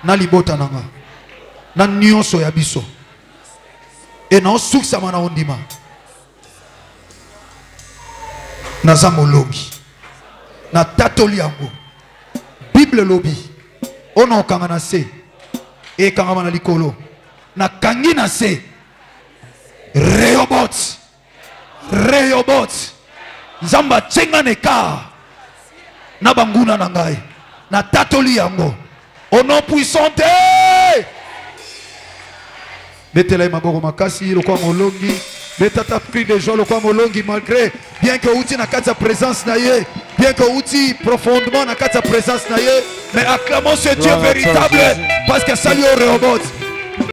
Na libota nanga. Na nyonso ya biso. Et na osuksa mana ondima. Na zamologi. Na tatoli yango. Bible lobi. Ono kanga na se. E kanga mana likolo. Na kangi na se. Rehoboth. Rehoboth. Zamba tsenga neka. Na banguna na ngai. Na tatoli yango. Au nom puissant. Betela maboko makasi lokwa molongi. Betata pris de joie lokwa molongi malgré bien que outi na kati présence na ye, bien que outi profondément na kati présence na ye, mais acclamons ce Dieu véritable parce que salut au Rehoboth.